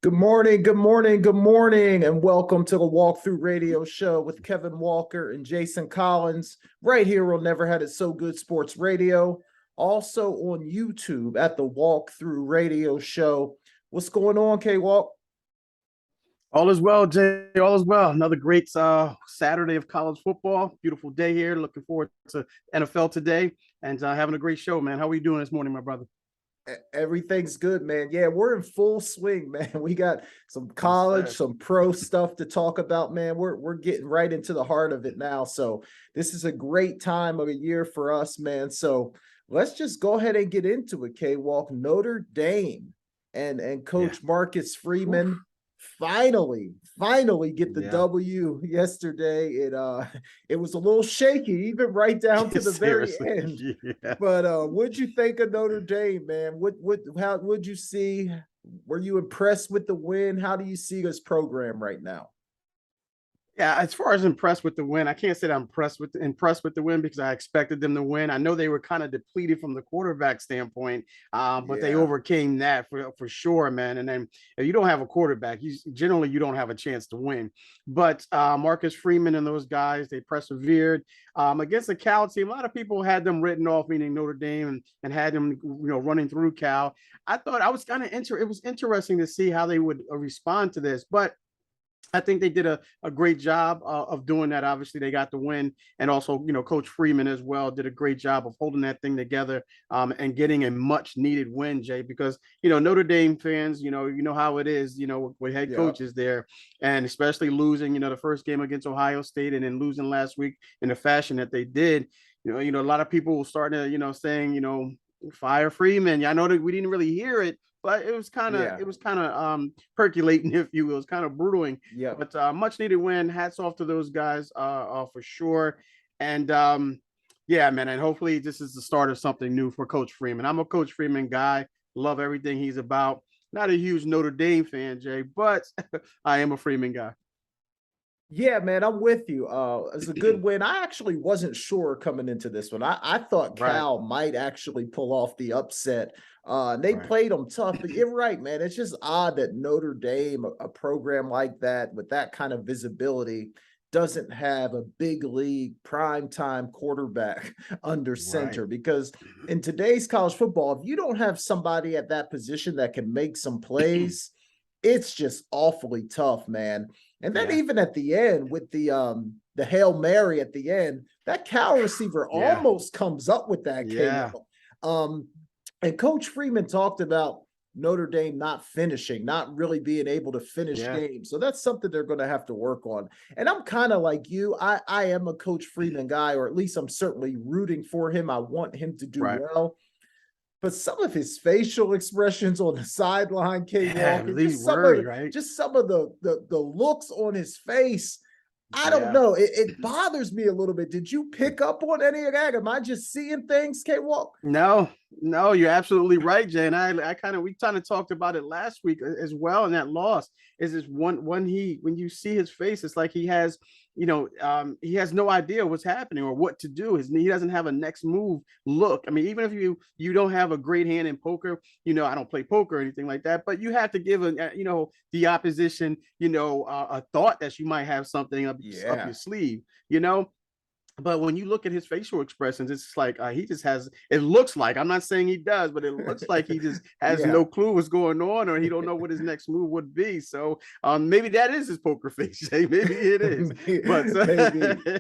Good morning, good morning, good morning, and welcome to the Walkthrough Radio Show with Kevin Walker and Jason Collins, right here on Never Had It So Good Sports Radio, also on YouTube at the Walkthrough Radio Show. What's going on, K-Walk? All is well, Jay. All is well. Another great Saturday of college football. Beautiful day here. Looking forward to NFL today and having a great show, man. How are you doing this morning, my brother? Everything's good, man. Yeah, we're in full swing, man. We got some Yes, college, sir. some pro stuff to talk about, man. We're getting right into the heart of it now. So this is a great time of a year for us, man. So let's just go ahead and get into it, K-Walk. Notre Dame and Yeah. Coach Marcus Oof. Freeman finally get the Yeah. W yesterday. It was a little shaky, even right down to the very Seriously. end. Yeah. But what'd you think of Notre Dame, man? How would you see? Were you impressed with the win? How do you see this program right now? Yeah, as far as impressed with the win, I can't say that I'm impressed with the win because I expected them to win. I know they were kind of depleted from the quarterback standpoint, but they Yeah, overcame that for sure, man. And then if you don't have a quarterback, you don't have a chance to win. But Marcus Freeman and those guys, they persevered against the Cal team. A lot of people had them written off, meaning Notre Dame, and had them running through Cal. I thought I was kind of it was interesting to see how they would respond to this, but I think they did a great job of doing that. Obviously, they got the win, and also, Coach Freeman as well did a great job of holding that thing together and getting a much needed win, Jay. Because Notre Dame fans, you know how it is, with head yeah. coaches there, and especially losing, the first game against Ohio State, and then losing last week in the fashion that they did. A lot of people will start to, saying, fire Freeman. I know that we didn't really hear it, but Yeah, it was kind of percolating, if you will. It was kind of brutal, yeah. but much needed win. Hats off to those guys for sure. And yeah, man, and hopefully this is the start of something new for Coach Freeman. I'm a Coach Freeman guy. Love everything he's about. Not a huge Notre Dame fan, Jay, but I am a Freeman guy. Yeah, man, I'm with you. It's a good win. I actually wasn't sure coming into this one. I thought Right, Cal might actually pull off the upset. They right. played them tough, but you're right, man. It's just odd that Notre Dame, a program like that with that kind of visibility, doesn't have a big league primetime quarterback under Right. center. Because in today's college football, if you don't have somebody at that position that can make some plays, it's just awfully tough, man. And then Yeah, even at the end with the Hail Mary at the end, that Cal receiver yeah, almost comes up with that K. yeah, Um, and Coach Freeman talked about Notre Dame not finishing, not really being able to finish yeah. games. So that's something they're going to have to work on. And I'm kind of like you. I am a Coach Freeman guy, or at least I'm certainly rooting for him. I want him to do Right. well. But some of his facial expressions on the sideline, K Yeah, Walk, and leave worry, right? just some of the looks on his face. I don't Yeah. know. It bothers me a little bit. Did you pick up on any of that? Am I just seeing things, K Walk? No, no, you're absolutely right, Jay. And we kind of talked about it last week as well. And that loss is this when when you see his face, it's like he has, he has no idea what's happening or what to do. He doesn't have a next move look. I mean, even if you don't have a great hand in poker, I don't play poker or anything like that, but you have to give the opposition, a thought that you might have something up your Yeah. sleeve, you know. But when you look at his facial expressions, it's like he just has. It looks like, I'm not saying he does, but it looks like he just has Yeah. no clue what's going on, or he don't know what his next move would be. So maybe that is his poker face. Maybe it is. But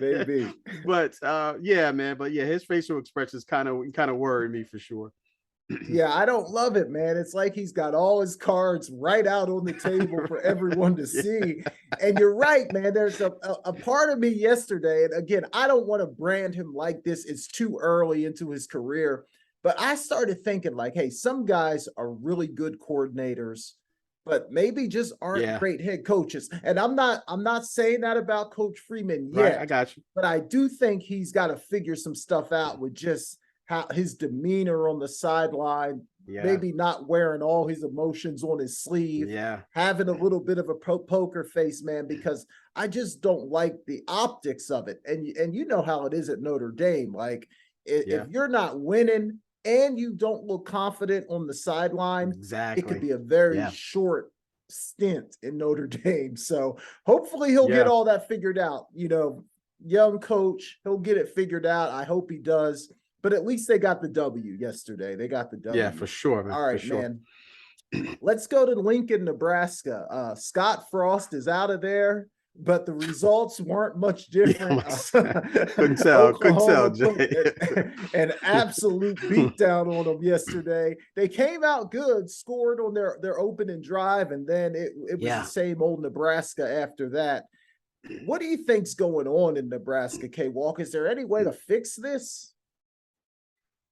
Maybe. but yeah, man. But yeah, his facial expressions kind of worry me for sure. Yeah, I don't love it, man. It's like he's got all his cards right out on the table for everyone to Yeah, see. And you're right, man. There's a part of me yesterday, and again, I don't want to brand him like this. It's too early into his career. But I started thinking, like, hey, some guys are really good coordinators, but maybe just aren't yeah, great head coaches. And I'm not saying that about Coach Freeman right. I yet, got you. but I do think he's got to figure some stuff out with just how his demeanor on the sideline, Yeah, maybe not wearing all his emotions on his sleeve, yeah, having a little bit of a poker face, man, because I just don't like the optics of it. And you know how it is at Notre Dame. Like if yeah. you're not winning and you don't look confident on the sideline, it could Exactly. be a very Yeah. short stint in Notre Dame. So hopefully he'll get Yeah, all that figured out. Young coach, he'll get it figured out. I hope he does. But at least they got the W yesterday. They got the yeah, W. for sure, man, All for right, sure. man. Let's go to Lincoln, Nebraska. Scott Frost is out of there, but the results weren't much different. Couldn't tell, Oklahoma put Jay. an absolute beatdown on them yesterday. They came out good, scored on their opening drive, and then it was the Yeah. same old Nebraska after that. What do you think's going on in Nebraska, K Walk? Is there any way to fix this?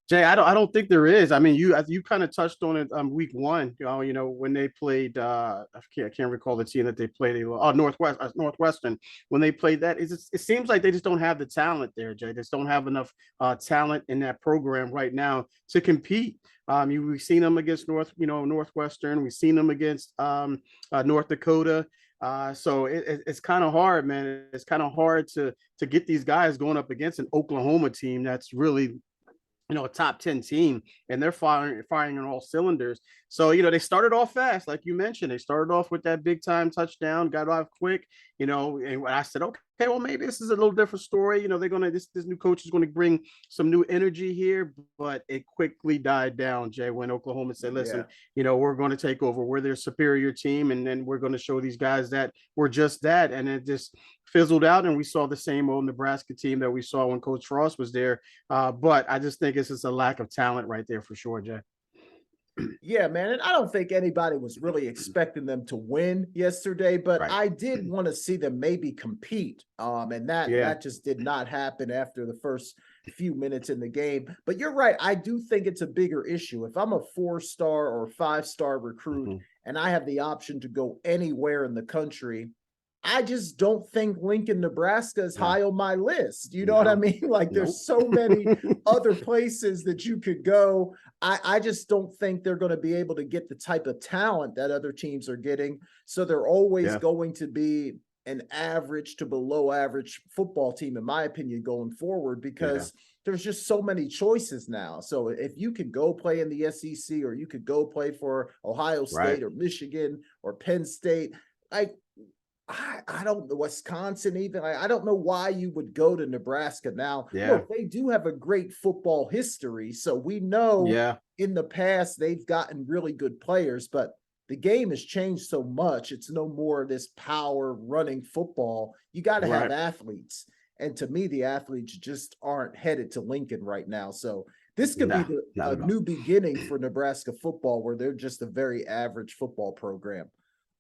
Jay, I don't think there is. I mean, you kind of touched on it week one, when they played I can't recall the team that they played. Northwestern. When they played that, it seems like they just don't have the talent there, Jay. They just don't have enough talent in that program right now to compete. We've seen them against Northwestern. We've seen them against North Dakota. So it's kind of hard, man. It's kind of hard to get these guys going up against an Oklahoma team that's really a top 10 team, and they're firing on all cylinders. So, they started off fast, like you mentioned. They started off with that big time touchdown, got off quick, and I said, okay, well, maybe this is a little different story. They're going to, this new coach is going to bring some new energy here, but it quickly died down, Jay, when Oklahoma said, listen, we're going to take over. We're their superior team, and then we're going to show these guys that we're just that. And it just fizzled out, and we saw the same old Nebraska team that we saw when Coach Frost was there. But I just think it's just a lack of talent right there for sure, Jay. Yeah, man. And I don't think anybody was really expecting them to win yesterday, but Right. I did want to see them maybe compete. And that just did not happen after the first few minutes in the game. But you're right. I do think it's a bigger issue. If I'm a 4-star or 5-star recruit and I have the option to go anywhere in the country, I just don't think Lincoln, Nebraska is high on my list. You know what I mean? Like there's so many other places that you could go. I just don't think they're going to be able to get the type of talent that other teams are getting. So they're always going to be an average to below average football team, in my opinion, going forward, because there's just so many choices now. So if you could go play in the SEC, or you could go play for Ohio State or Michigan or Penn State, I don't know, Wisconsin even. I don't know why you would go to Nebraska now. Look, they do have a great football history, so we know in the past they've gotten really good players, but the game has changed so much. It's no more this power running football. You got to have athletes. And to me, the athletes just aren't headed to Lincoln right now. So this could be a new beginning for Nebraska football, where they're just a very average football program.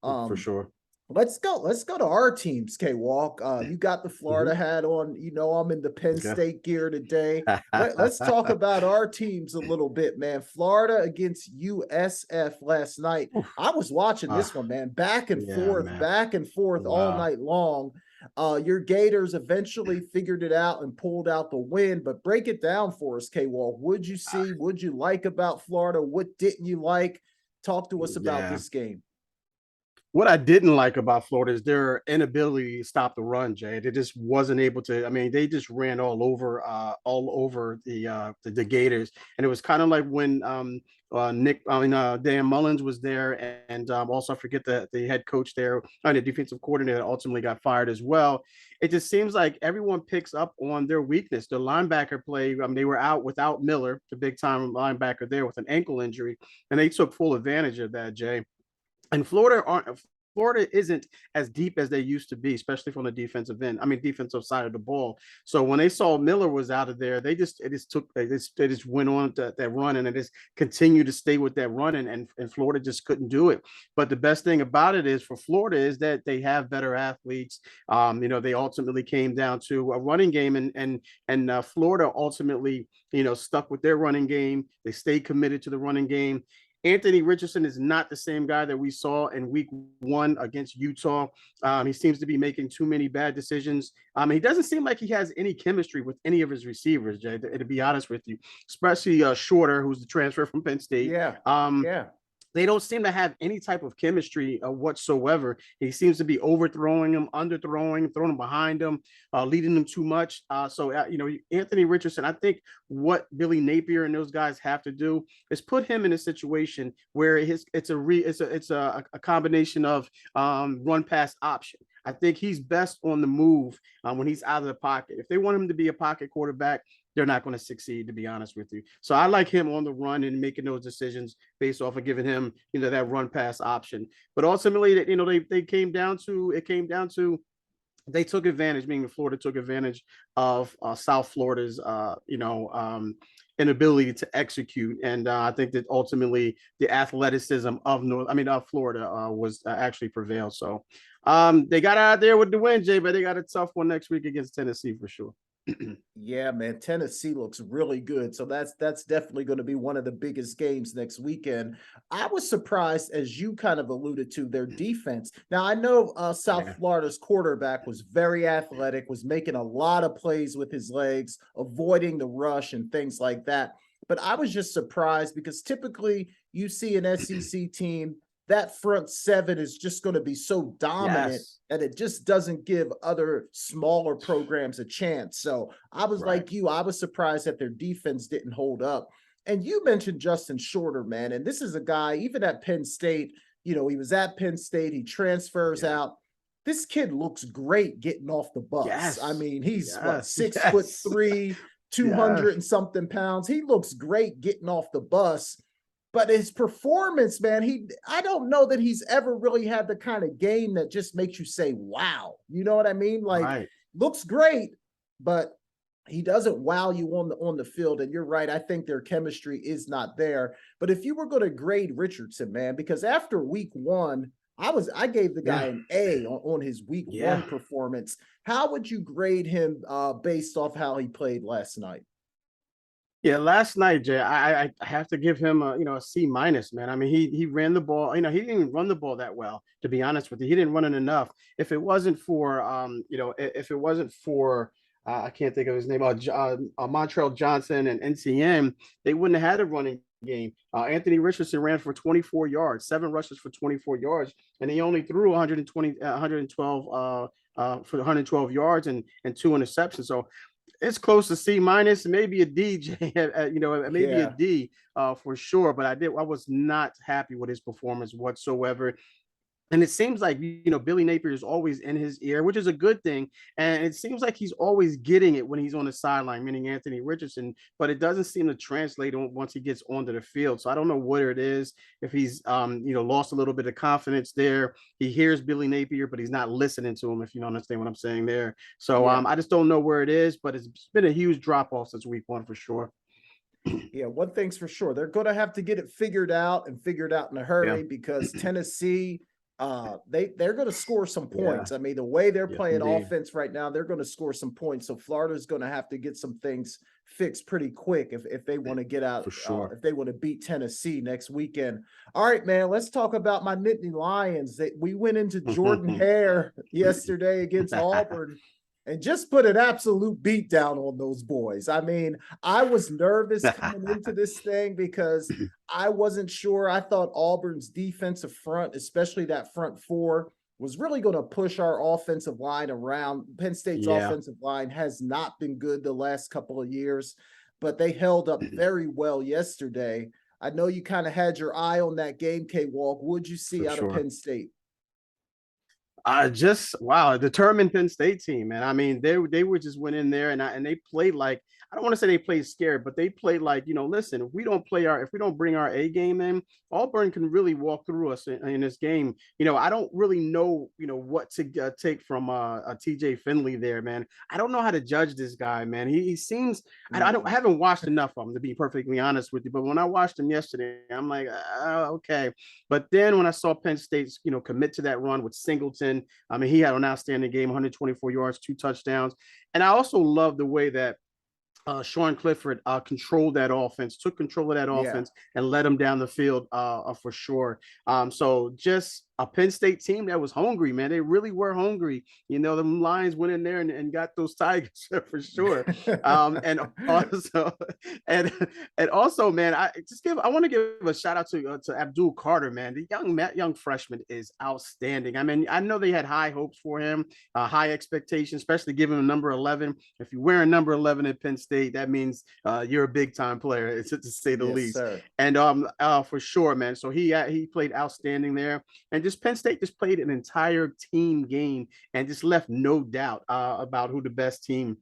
For sure. Let's go to our teams, K Walk. You got the Florida hat on. I'm in the Penn State gear today. Let's talk about our teams a little bit, man. Florida against USF last night. I was watching this one, man. Back and forth all night long. Your Gators eventually figured it out and pulled out the win, but break it down for us, K Walk. What'd you see? What'd you like about Florida? What didn't you like? Talk to us about this game. What I didn't like about Florida is their inability to stop the run, Jay. They just wasn't able to. I mean, they just ran all over the Gators, and it was kind of like when Dan Mullins was there, and also I forget the head coach there, and the defensive coordinator that ultimately got fired as well. It just seems like everyone picks up on their weakness. Their linebacker play. They were out without Miller, the big time linebacker there, with an ankle injury, and they took full advantage of that, Jay. And Florida isn't as deep as they used to be, especially from the defensive side of the ball. So when they saw Miller was out of there, they just went on that run, and they just continued to stay with that run, and Florida just couldn't do it. But the best thing about it is for Florida is that they have better athletes. They ultimately came down to a running game, and Florida ultimately stuck with their running game. They stayed committed to the running game. Anthony Richardson is not the same guy that we saw in week one against Utah. He seems to be making too many bad decisions. He doesn't seem like he has any chemistry with any of his receivers, Jay, to be honest with you, especially Shorter, who's the transfer from Penn State. they don't seem to have any type of chemistry whatsoever. He seems to be overthrowing him, underthrowing, throwing him behind him, leading them too much. Anthony Richardson, I think what Billy Napier and those guys have to do is put him in a situation where it's a combination of run pass option. I think he's best on the move when he's out of the pocket. If they want him to be a pocket quarterback, they're not going to succeed, to be honest with you. So I like him on the run and making those decisions based off of giving him, that run pass option. But ultimately, they came down to they took advantage, meaning Florida took advantage of South Florida's, inability to execute. And I think that ultimately the athleticism of Florida was actually prevailed. So they got out there with the win, Jay, but they got a tough one next week against Tennessee for sure. Yeah, man, Tennessee looks really good. So that's definitely going to be one of the biggest games next weekend. I was surprised, as you kind of alluded to, their defense. Now, I know South Florida's quarterback was very athletic, was making a lot of plays with his legs, avoiding the rush and things like that. But I was just surprised because typically you see an SEC team, that front seven is just going to be so dominant that it just doesn't give other smaller programs a chance. So I was like you, I was surprised that their defense didn't hold up. And you mentioned Justin Shorter, man. And this is a guy, even at Penn State, he was at Penn State, he transfers out. This kid looks great getting off the bus. I mean, he's 6'3", 200 and something pounds. He looks great getting off the bus. But his performance, man, I don't know that he's ever really had the kind of game that just makes you say, wow. You know what I mean? Like, looks great, but he doesn't wow you on the field. And you're right. I think their chemistry is not there. But if you were going to grade Richardson, man, because after week one, I gave the guy an A on his week one performance. How would you grade him based off how he played last night? Yeah, last night, Jay, I have to give him a C minus, man. I mean, he ran the ball. He didn't even run the ball that well, to be honest with you. He didn't run it enough. If it wasn't for I can't think of his name, Montrell Johnson and NCM, they wouldn't have had a running game. Anthony Richardson ran for 24 yards, 7 rushes for 24 yards, and he only threw 112 for 112 yards and 2 interceptions. So it's close to C minus, maybe a D, maybe a D for sure. But I was not happy with his performance whatsoever. And it seems like, Billy Napier is always in his ear, which is a good thing. And it seems like he's always getting it when he's on the sideline, meaning Anthony Richardson, but it doesn't seem to translate once he gets onto the field. So I don't know what it is, if he's, lost a little bit of confidence there. He hears Billy Napier, but he's not listening to him, if you understand what I'm saying there. So I just don't know where it is, but it's been a huge drop off since week one for sure. Yeah, one thing's for sure. They're going to have to get it figured out in a hurry because Tennessee, they're going to score some points. I mean, the way they're playing offense right now, they're going to score some points. So Florida's going to have to get some things fixed pretty quick if they want to get out, for sure. if they want to beat Tennessee next weekend. All right, man, let's talk about my Nittany Lions. We went into Jordan Hare yesterday against Auburn and just put an absolute beat down on those boys. I mean, I was nervous coming into this thing because I wasn't sure. I thought Auburn's defensive front, especially that front four, was really going to push our offensive line around. Penn State's offensive line has not been good the last couple of years, but they held up very well yesterday. I know you kind of had your eye on that game, K-Walk. What'd you see out of Penn State? A determined Penn State team, man. I mean, they were just went in there and they played like, I don't want to say they played scared, but they played like, listen, if we don't bring our A game in, Auburn can really walk through us in this game. I don't really know, what to take from a TJ Finley there, man. I don't know how to judge this guy, man. He seems, I haven't watched enough of him, to be perfectly honest with you. But when I watched him yesterday, I'm like, okay. But then when I saw Penn State, commit to that run with Singleton, I mean, he had an outstanding game, 124 yards, 2 touchdowns. And I also love the way that Sean Clifford controlled that offense, took control of that offense and led them down the field for sure. So just a Penn State team that was hungry, man. They really were hungry. You know, the Lions went in there and got those Tigers for sure. And also, and and also, man, I want to give a shout out to Abdul Carter, man. The young freshman is outstanding. I mean, I know they had high hopes for him, high expectations, especially given him number 11. If you wear a number 11 at Penn State, that means you're a big time player, to say the Yes, least. sir. And for sure, man. So he played outstanding there, and just Penn State just played an entire team game and just left no doubt about who the best team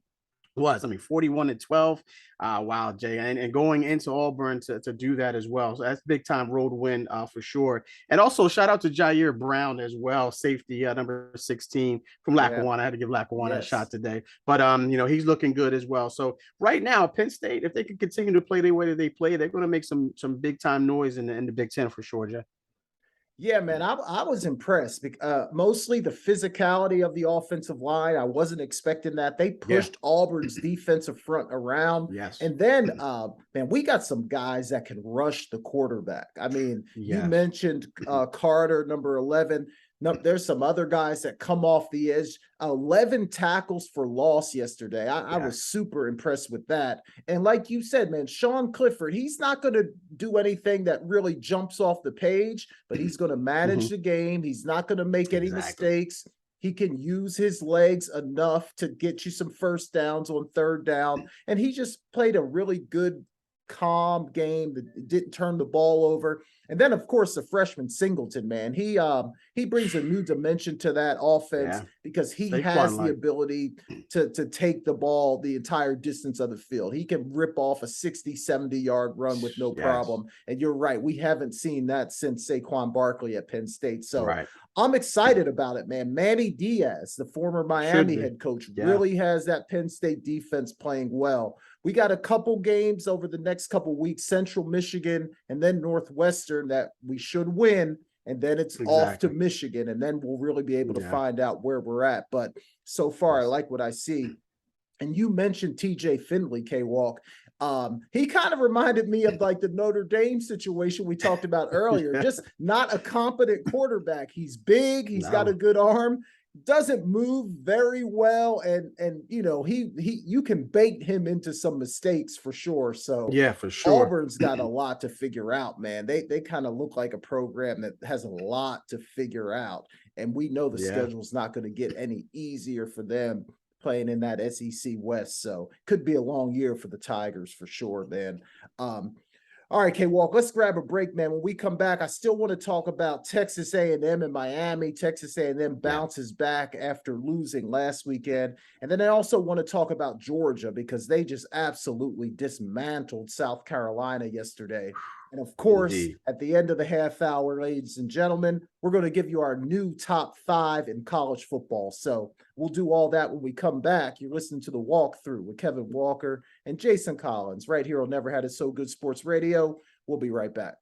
was. I mean, 41-12. Wow, Jay. And going into Auburn to do that as well. So that's big time road win for sure. And also shout out to Jair Brown as well, safety number 16 from Lackawanna. I had to give Lackawanna a shot today. But he's looking good as well. So right now, Penn State, if they can continue to play the way that they play, they're going to make some big time noise in the Big Ten for sure, Jay. Yeah, man, I was impressed. Mostly the physicality of the offensive line. I wasn't expecting that. They pushed Auburn's defensive front around. Yes. And then, man, we got some guys that can rush the quarterback. I mean, you mentioned Carter, number 11. No, there's some other guys that come off the edge. 11 tackles for loss yesterday. I was super impressed with that. And like you said, man, Sean Clifford, he's not going to do anything that really jumps off the page, but he's going to manage the game. He's not going to make any mistakes. He can use his legs enough to get you some first downs on third down. And he just played a really good, calm game that didn't turn the ball over. And then, of course, the freshman Singleton, man, he brings a new dimension to that offense because he has the ability to take the ball the entire distance of the field. He can rip off a 60, 70-yard run with no problem. And you're right. We haven't seen that since Saquon Barkley at Penn State. So I'm excited about it, man. Manny Diaz, the former Miami head coach, really has that Penn State defense playing well. We got a couple games over the next couple weeks, Central Michigan and then Northwestern, that we should win. And then it's off to Michigan. And then we'll really be able to find out where we're at. But so far, I like what I see. And you mentioned TJ Finley, K-Walk. He kind of reminded me of like the Notre Dame situation we talked about earlier. Just not a competent quarterback. He's big. He's got a good arm. Doesn't move very well, and you can bait him into some mistakes for sure. So for sure, Auburn's got a lot to figure out, man. They kind of look like a program that has a lot to figure out, and we know the schedule's not going to get any easier for them playing in that SEC West. So could be a long year for the Tigers for sure, man. All right, K-Walk, let's grab a break, man. When we come back, I still want to talk about Texas A&M and Miami. Texas A&M bounces back after losing last weekend. And then I also want to talk about Georgia because they just absolutely dismantled South Carolina yesterday. And of course, at the end of the half hour, ladies and gentlemen, we're going to give you our new top 5 in college football. So we'll do all that when we come back. You're listening to The Walkthrough with Kevin Walker and Jason Collins right here on Never Had It So Good Sports Radio. We'll be right back.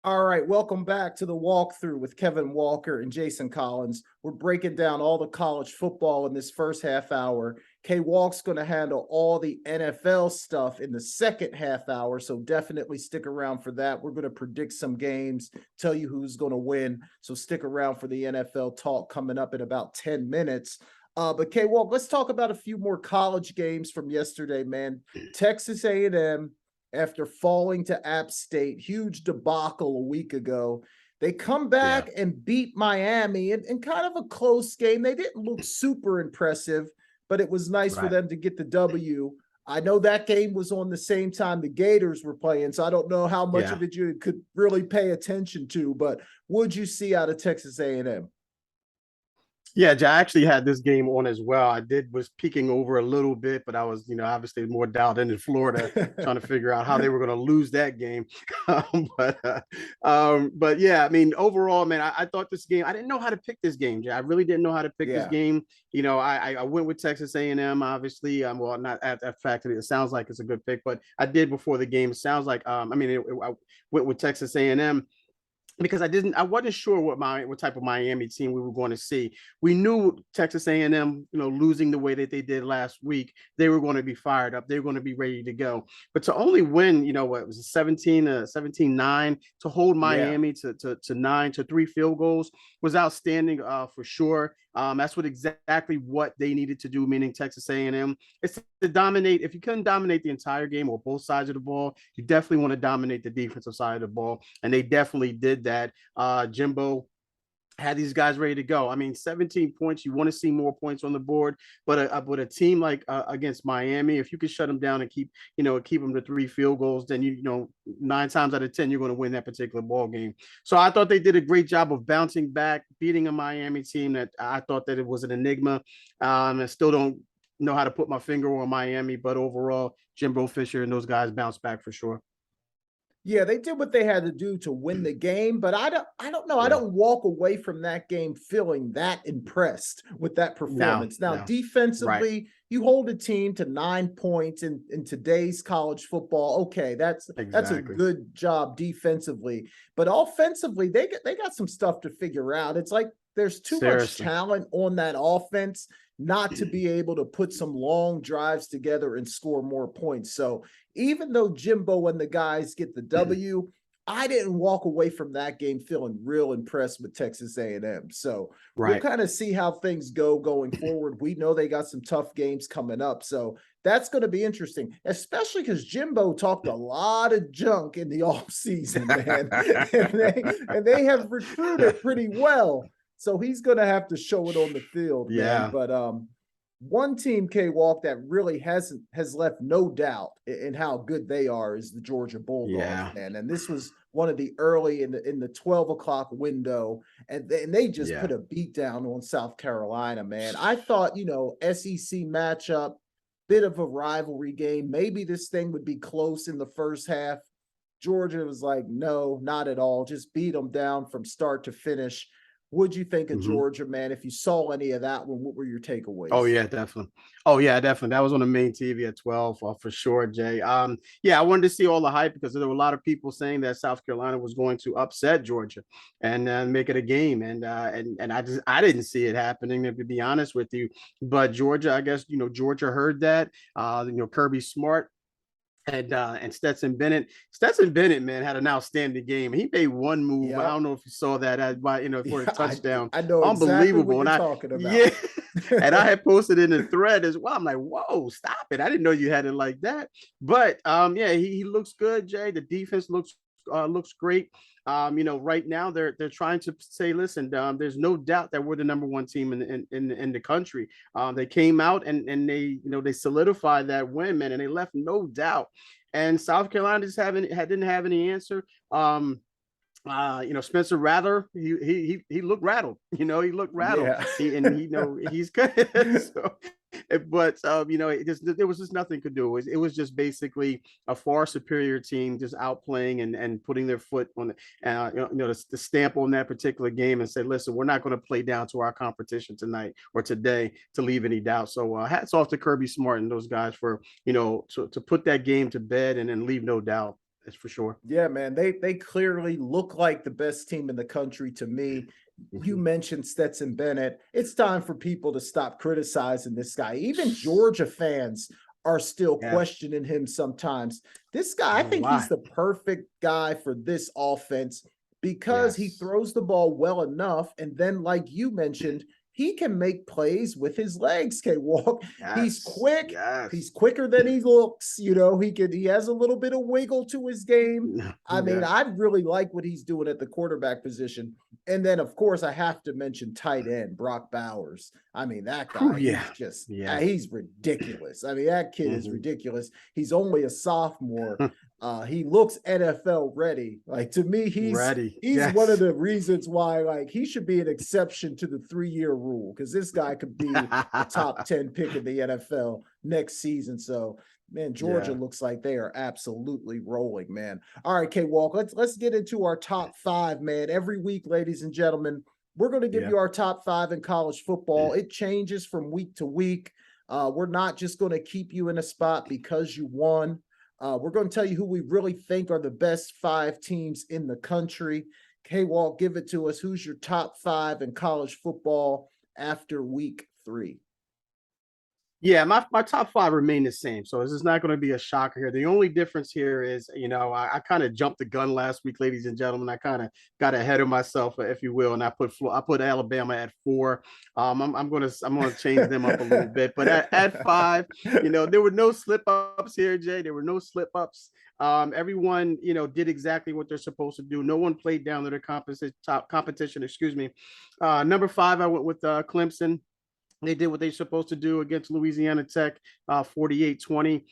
All right, welcome back to The Walkthrough with Kevin Walker and Jason Collins. We're breaking down all the college football in this first half hour. K-Walk's going to handle all the NFL stuff in the second half hour, so definitely stick around for that. We're going to predict some games, tell you who's going to win, so stick around for the NFL talk coming up in about 10 minutes. But K-Walk, let's talk about a few more college games from yesterday, man. Texas A&M, after falling to App State, huge debacle a week ago. They come back and beat Miami in kind of a close game. They didn't look super impressive, but it was nice for them to get the W. I know that game was on the same time the Gators were playing, so I don't know how much of it you could really pay attention to, but what'd you see out of Texas A&M? Yeah, I actually had this game on as well. Was peeking over a little bit, but I was, obviously more dialed in Florida, trying to figure out how they were going to lose that game. But yeah, I mean, overall, man, I thought this game, I didn't know how to pick this game, Jay. I really didn't know how to pick this game. I went with Texas A&M, obviously. Well, not at that fact. It sounds like it's a good pick, but I did before the game. It sounds like, I went with Texas A&M. because I wasn't sure what type of Miami team we were going to see. We knew Texas A&M, losing the way that they did last week, they were going to be fired up. They were going to be ready to go. But to only win, what was it, 17-9, to hold Yeah. Miami to 9 to 3 field goals was outstanding for sure. That's exactly what they needed to do, meaning Texas A&M. It's to dominate. If you couldn't dominate the entire game or both sides of the ball, you definitely want to dominate the defensive side of the ball, and they definitely did that. Jimbo had these guys ready to go. I mean, 17 points. You want to see more points on the board, but a team like against Miami, if you can shut them down and keep them to 3 field goals, then 9 times out of 10 you're going to win that particular ball game. So I thought they did a great job of bouncing back, beating a Miami team that I thought that it was an enigma. I still don't know how to put my finger on Miami, but overall, Jimbo Fisher and those guys bounced back for sure. Yeah, they did what they had to do to win the game, but I don't know. I don't walk away from that game feeling that impressed with that performance. Now, No. defensively, Right. you hold a team to 9 points in today's college football. Okay, that's a Exactly. good job defensively, but offensively, they got some stuff to figure out. It's like there's too much Seriously. talent on that offense not to be able to put some long drives together and score more points. So even though Jimbo and the guys get the W, I didn't walk away from that game feeling real impressed with Texas A&M. So we'll Right. kind of see how things go going forward. We know they got some tough games coming up. So that's going to be interesting, especially because Jimbo talked a lot of junk in the offseason, man. and they have recruited pretty well. So he's going to have to show it on the field, man. Yeah. But one team, K-Walk, that really has left no doubt in how good they are is the Georgia Bulldogs, Yeah. man. And this was one of the early in the 12 o'clock window, and they just Yeah. put a beat down on South Carolina, man. I thought, SEC matchup, bit of a rivalry game. Maybe this thing would be close in the first half. Georgia was like, no, not at all. Just beat them down from start to finish. What'd you think of Mm-hmm. Georgia, man? If you saw any of that one, what were your Oh takeaways? yeah, definitely. Oh yeah, definitely. That was on the main TV at 12 for sure, Jay. Yeah, I wanted to see all the hype because there were a lot of people saying that South Carolina was going to upset Georgia and make it a game, and I didn't see it happening, to be honest with you. But Georgia, I guess Georgia heard that. Kirby Smart and Stetson Bennett. Stetson Bennett, man, had an outstanding game. He made one move. I Yep. don't know if you saw that for a Yeah, touchdown. I know exactly what Unbelievable. you're And talking about. yeah, and I had posted in the thread as well. I'm like, whoa, stop it. I didn't know you had it like that. But yeah, he looks good, Jay. The defense looks great. Right now they're trying to say, listen, there's no doubt that we're the number 1 team in the country. They came out and they solidified that win, man, and they left no doubt. And South Carolina didn't have any answer. Spencer Rattler, he looked rattled. He looked rattled. Yeah. He's good. So, but there was just nothing could do. It was just basically a far superior team just outplaying and putting their foot on the stamp on that particular game and said, listen, we're not going to play down to our competition tonight or today to leave any doubt. So hats off to Kirby Smart and those guys for to put that game to bed and then leave no doubt. That's for sure. Yeah, man. They clearly look like the best team in the country to me. You mentioned Stetson Bennett. It's time for people to stop criticizing this guy. Even Georgia fans are still questioning him sometimes. This guy, I think he's the perfect guy for this offense because he throws the ball well enough. And then, like you mentioned, he can make plays with his legs, K-Walk. He's quick. He's quicker than he looks. He has a little bit of wiggle to his game. I mean, I really like what he's doing at the quarterback position. And then, of course, I have to mention tight end, Brock Bowers. I mean, that guy, he's ridiculous. I mean, that kid is ridiculous. He's only a sophomore. He looks NFL ready. Like, to me, he's one of the reasons why, like, he should be an exception to the 3-year rule, because this guy could be a top 10 pick in the NFL next season. So, man, Georgia looks like they are absolutely rolling, man. All right, K-Walk, let's get into our top 5, man. Every week, ladies and gentlemen, we're going to give you our top 5 in college football. It changes from week to week. We're not just going to keep you in a spot because you won. We're going to tell you who we really think are the best 5 teams in the country. K-Walk, give it to us. Who's your top 5 in college football after week 3? Yeah, my top 5 remain the same. So this is not going to be a shocker here. The only difference here is, I kind of jumped the gun last week, ladies and gentlemen. I kind of got ahead of myself, if you will, and I put Alabama at 4. I'm gonna change them up a little bit, but at 5, there were no slip ups here, Jay. There were no slip ups. Everyone, did exactly what they're supposed to do. No one played down to their competition. Excuse me. Number 5, I went with Clemson. They did what they're supposed to do against Louisiana Tech, 48-20.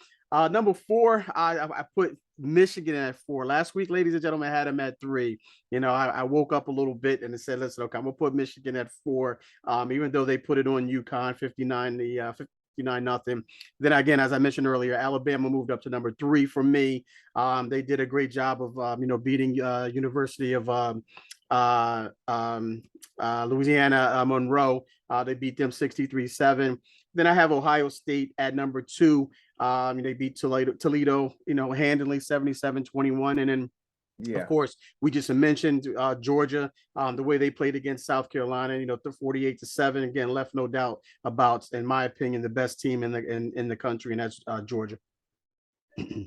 Number 4, I put Michigan at 4. Last week, ladies and gentlemen, I had them at 3. I woke up a little bit and said, listen, okay, I'm going to put Michigan at 4, even though they put it on UConn 59-0. Then again, as I mentioned earlier, Alabama moved up to number 3 for me. They did a great job of, beating University of Louisiana Monroe. They beat them 63-7. Then I have Ohio State at number 2. They beat Toledo, handily 77-21. And then, of course, we just mentioned Georgia, the way they played against South Carolina, 48-7. Again, left no doubt about, in my opinion, the best team in the country, and that's Georgia.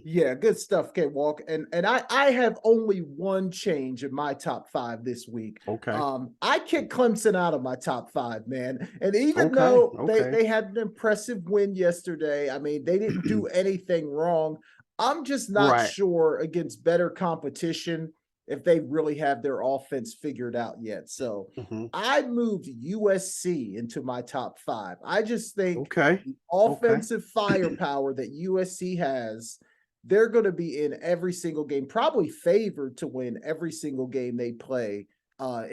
Yeah, good stuff, K-Walk. And I have only one change in my top 5 this week. Okay. I kicked Clemson out of my top 5, man. And even though they had an impressive win yesterday, I mean, they didn't do anything wrong. I'm just not sure against better competition if they really have their offense figured out yet. So I moved USC into my top 5. I just think the offensive firepower that USC has, they're going to be in every single game, probably favored to win every single game they play out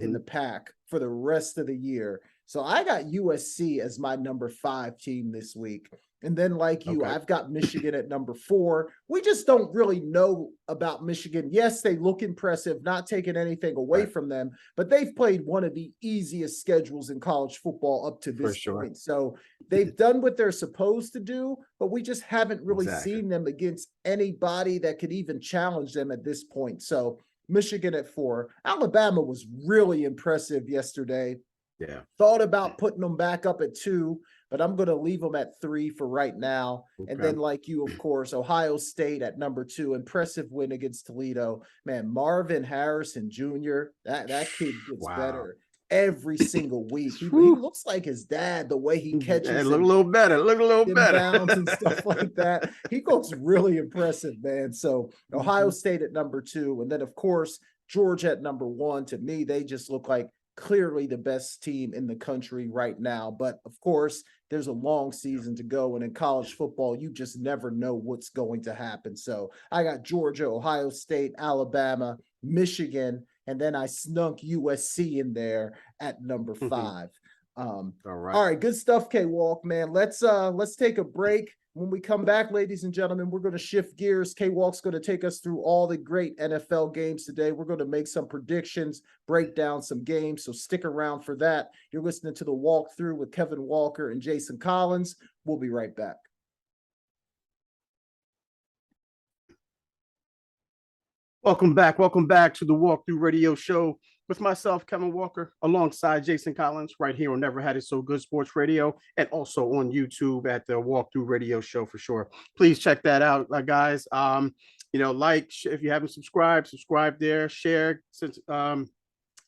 in the pack for the rest of the year. So I got USC as my number 5 team this week. And then, like you, I've got Michigan at number 4. We just don't really know about Michigan. Yes, they look impressive, not taking anything away from them, but they've played one of the easiest schedules in college football up to this point. So they've done what they're supposed to do, but we just haven't really seen them against anybody that could even challenge them at this point. So Michigan at 4. Alabama was really impressive yesterday. Yeah. Thought about putting them back up at 2, but I'm going to leave them at 3 for right now. And then, like you, of course, Ohio State at number 2. Impressive win against Toledo. Man, Marvin Harrison Jr., that kid gets better every single week. He looks like his dad, the way he catches. Look a little better. Bounds and stuff like that. He looks really impressive, man. So Ohio State at number 2. And then, of course, Georgia at number 1. To me, they just look like clearly the best team in the country right now. But of course, there's a long season to go. And in college football, you just never know what's going to happen. So I got Georgia, Ohio State, Alabama, Michigan, and then I snuck USC in there at number 5. All right. Good stuff, K-Walk, man. Let's take a break. When we come back, ladies and gentlemen, we're going to shift gears. K-Walk's going to take us through all the great NFL games today. We're going to make some predictions, break down some games, so stick around for that. You're listening to The Walkthrough with Kevin Walker and Jason Collins. We'll be right back. Welcome back to the Walkthrough Radio Show with myself, Kevin Walker, alongside Jason Collins, right here on Never Had It So Good Sports Radio, and also on YouTube at the Walkthrough Radio Show for sure. Please check that out, guys. If you haven't subscribe there, share, send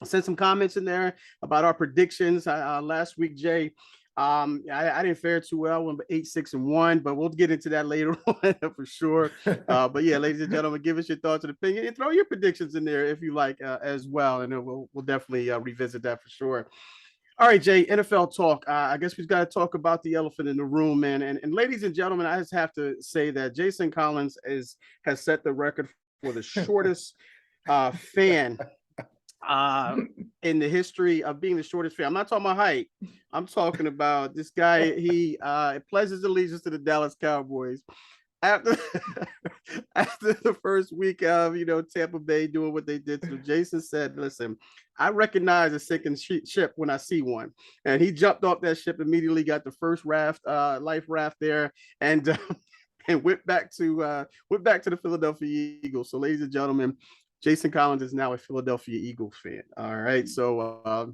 some comments in there about our predictions. Last week, Jay, I didn't fare too well. Went 8-6-1, but we'll get into that later on for sure. But yeah, ladies and gentlemen, give us your thoughts and opinion, and throw your predictions in there if you like as well, and then we'll definitely revisit that for sure. All right, Jay, NFL talk. I guess we've got to talk about the elephant in the room, man. And ladies and gentlemen, I just have to say that Jason Collins has set the record for the shortest fan in the history of being the shortest fan. I'm not talking about height. I'm talking about this guy. He pledges allegiance to the Dallas Cowboys after the first week of Tampa Bay doing what they did to them. Jason said, "Listen, I recognize a sinking ship when I see one," and he jumped off that ship immediately. Got the first life raft there, and went back to the Philadelphia Eagles. So, ladies and gentlemen, Jason Collins is now a Philadelphia Eagles fan. All right. So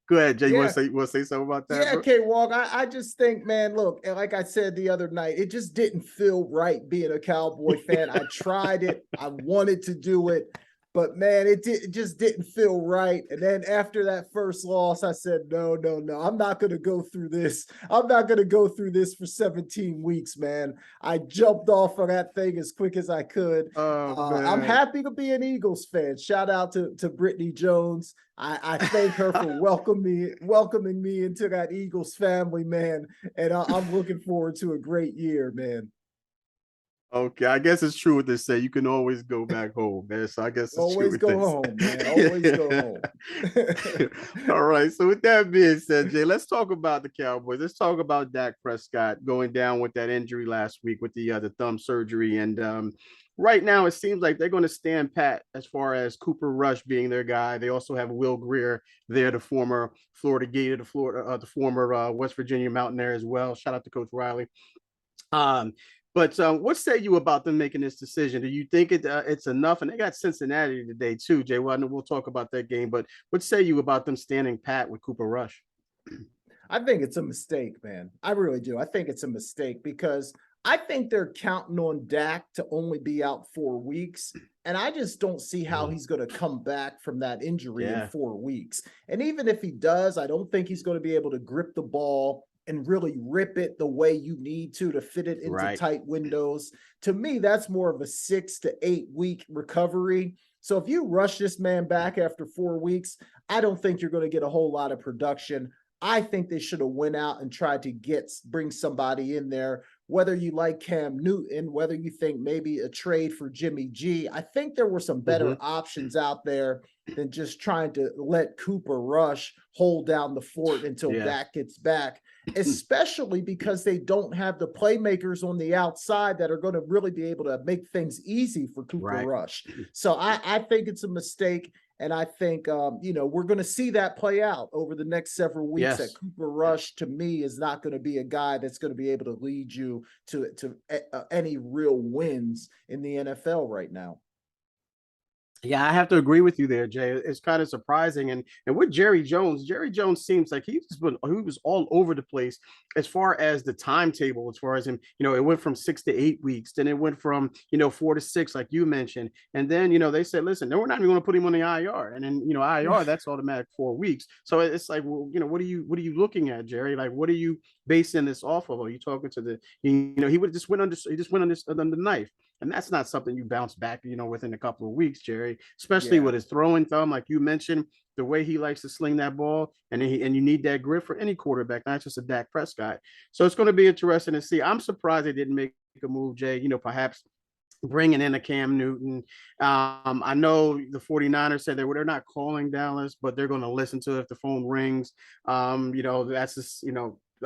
go ahead, Jay. You Yeah. want to say something about that, Yeah, bro? K-Walk. I just think, man, look, like I said the other night, it just didn't feel right being a Cowboy fan. I tried it. I wanted to do it, but man, it just didn't feel right. And then after that first loss, I said, no, no, no. I'm not going to go through this. I'm not going to go through this for 17 weeks, man. I jumped off of that thing as quick as I could. Oh I'm man. happy to be an Eagles fan. Shout out to Brittany Jones. I thank her for welcoming me into that Eagles family, man. And I'm looking forward to a great year, man. Okay, I guess it's true what they say. You can always go back home, man. So I guess it's true Always what go they home, man. Always go say. home. All right. So with that being said, Jay, let's talk about the Cowboys. Let's talk about Dak Prescott going down with that injury last week with the thumb surgery. And right now, it seems like they're going to stand pat as far as Cooper Rush being their guy. They also have Will Greer there, the former Florida Gator, the former West Virginia Mountaineer as well. Shout out to Coach Riley. Um, but what say you about them making this decision? Do you think it's enough? And they got Cincinnati today too, Jay. Well, I know we'll talk about that game, but what say you about them standing pat with Cooper Rush? I think it's a mistake, man. I really do. I think it's a mistake because I think they're counting on Dak to only be out 4 weeks. And I just don't see how he's going to come back from that injury in Yeah, 4 weeks. And even if he does, I don't think he's going to be able to grip the ball and really rip it the way you need to fit it into right. tight windows. To me, that's more of a 6 to 8 week recovery. So if you rush this man back after 4 weeks, I don't think you're going to get a whole lot of production. I think they should have went out and tried to bring somebody in there, whether you like Cam Newton, whether you think maybe a trade for Jimmy G. I think there were some better options out there than just trying to let Cooper Rush hold down the fort until Yeah. Dak gets back, especially because they don't have the playmakers on the outside that are going to really be able to make things easy for Cooper Right. Rush. So I think it's a mistake. And I think, we're going to see that play out over the next several weeks. That Yes. Cooper Rush, to me, is not going to be a guy that's going to be able to lead you to any real wins in the NFL right now. Yeah, I have to agree with you there, Jay. It's kind of surprising, and with Jerry Jones seems like he was all over the place as far as the timetable, as far as him. It went from 6 to 8 weeks, then it went from 4 to 6, like you mentioned, and then they said, listen, no, we're not even going to put him on the IR, and then IR that's automatic 4 weeks. So it's like, well, what are you looking at, Jerry? Like, what are you basing this off of? Are you talking to he would just went under the knife. And that's not something you bounce back, within a couple of weeks, Jerry, especially Yeah. with his throwing thumb, like you mentioned, the way he likes to sling that ball. And you need that grip for any quarterback, not just a Dak Prescott. So it's going to be interesting to see. I'm surprised they didn't make a move, Jay, perhaps bringing in a Cam Newton. I know the 49ers said they're not calling Dallas, but they're going to listen to it if the phone rings. That's just,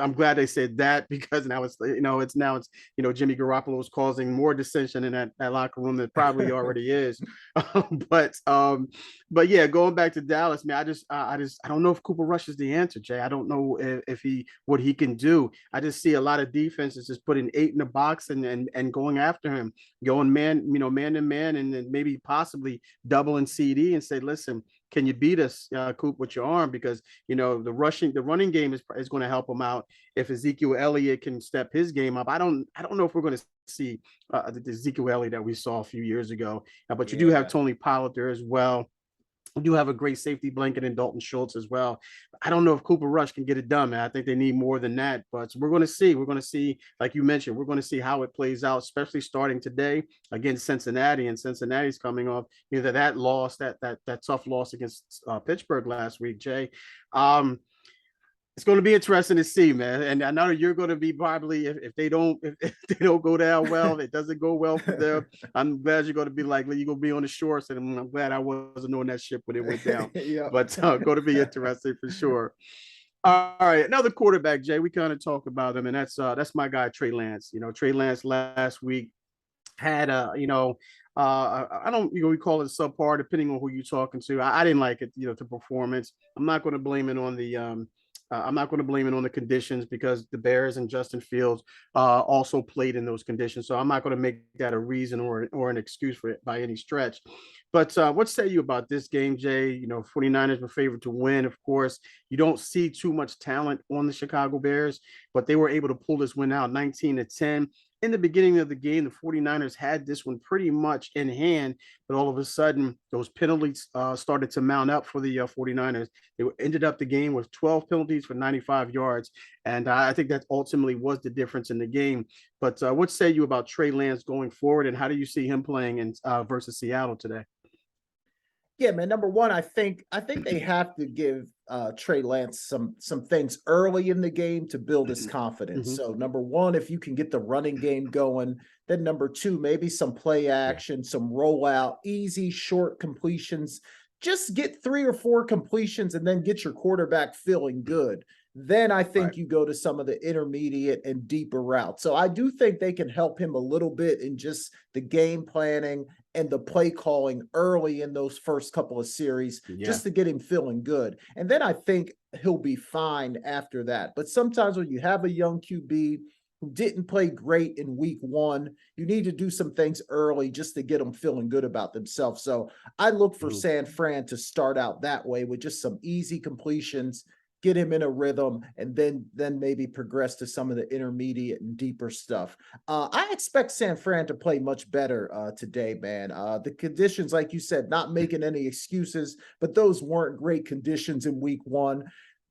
I'm glad they said that because now it's Jimmy Garoppolo is causing more dissension in that locker room than probably already is. But yeah, going back to Dallas, man, I don't know if Cooper Rush is the answer, Jay. I don't know if what he can do. I just see a lot of defenses just putting 8 in the box and going after him, going man to man, and then maybe possibly doubling CD and say, listen, can you beat us, Coop, with your arm? Because the running game is going to help him out. If Ezekiel Elliott can step his game up, I don't know if we're going to see the Ezekiel Elliott that we saw a few years ago. But you do have Tony Pollard there as well. We do have a great safety blanket in Dalton Schultz as well. I don't know if Cooper Rush can get it done, man. I think they need more than that, but we're going to see. We're going to see, like you mentioned, we're going to see how it plays out, especially starting today against Cincinnati. And Cincinnati's coming off either that loss, that tough loss against Pittsburgh last week, Jay. It's going to be interesting to see, man. And I know you're going to be probably if they don't go down well, if it doesn't go well for them. I'm glad you're going to be like you're going to be on the shores, and I'm glad I wasn't on that ship when it went down. Yeah. But going to be interesting for sure. All right, another quarterback, Jay. We kind of talk about him, and that's my guy Trey Lance. Trey Lance last week had I don't we call it subpar depending on who you're talking to. I didn't like it, the performance. I'm not going to blame it on I'm not going to blame it on the conditions because the Bears and Justin Fields also played in those conditions. So I'm not going to make that a reason or an excuse for it by any stretch. But what say you about this game, Jay? 49ers were favored to win, of course. You don't see too much talent on the Chicago Bears, but they were able to pull this win out 19-10. In the beginning of the game, the 49ers had this one pretty much in hand, but all of a sudden, those penalties started to mount up for the 49ers. They ended up the game with 12 penalties for 95 yards, and I think that ultimately was the difference in the game. But what say you about Trey Lance going forward, and how do you see him playing in versus Seattle today? Yeah, man. Number one, I think they have to give Trey Lance some things early in the game to build his confidence. Mm-hmm. So number one, if you can get the running game going, then number two, maybe some play action, some rollout, easy short completions. Just get 3 or 4 completions and then get your quarterback feeling good. Then I think Right. you go to some of the intermediate and deeper routes. So I do think they can help him a little bit in just the game planning and the play calling early in those first couple of series Yeah. just to get him feeling good. And then I think he'll be fine after that. But sometimes when you have a young QB who didn't play great in week one, you need to do some things early just to get them feeling good about themselves. So I look for Mhm. San Fran to start out that way with just some easy completions, get him in a rhythm, and then maybe progress to some of the intermediate and deeper stuff. I expect San Fran to play much better today, man. The conditions, like you said, not making any excuses, but those weren't great conditions in week one.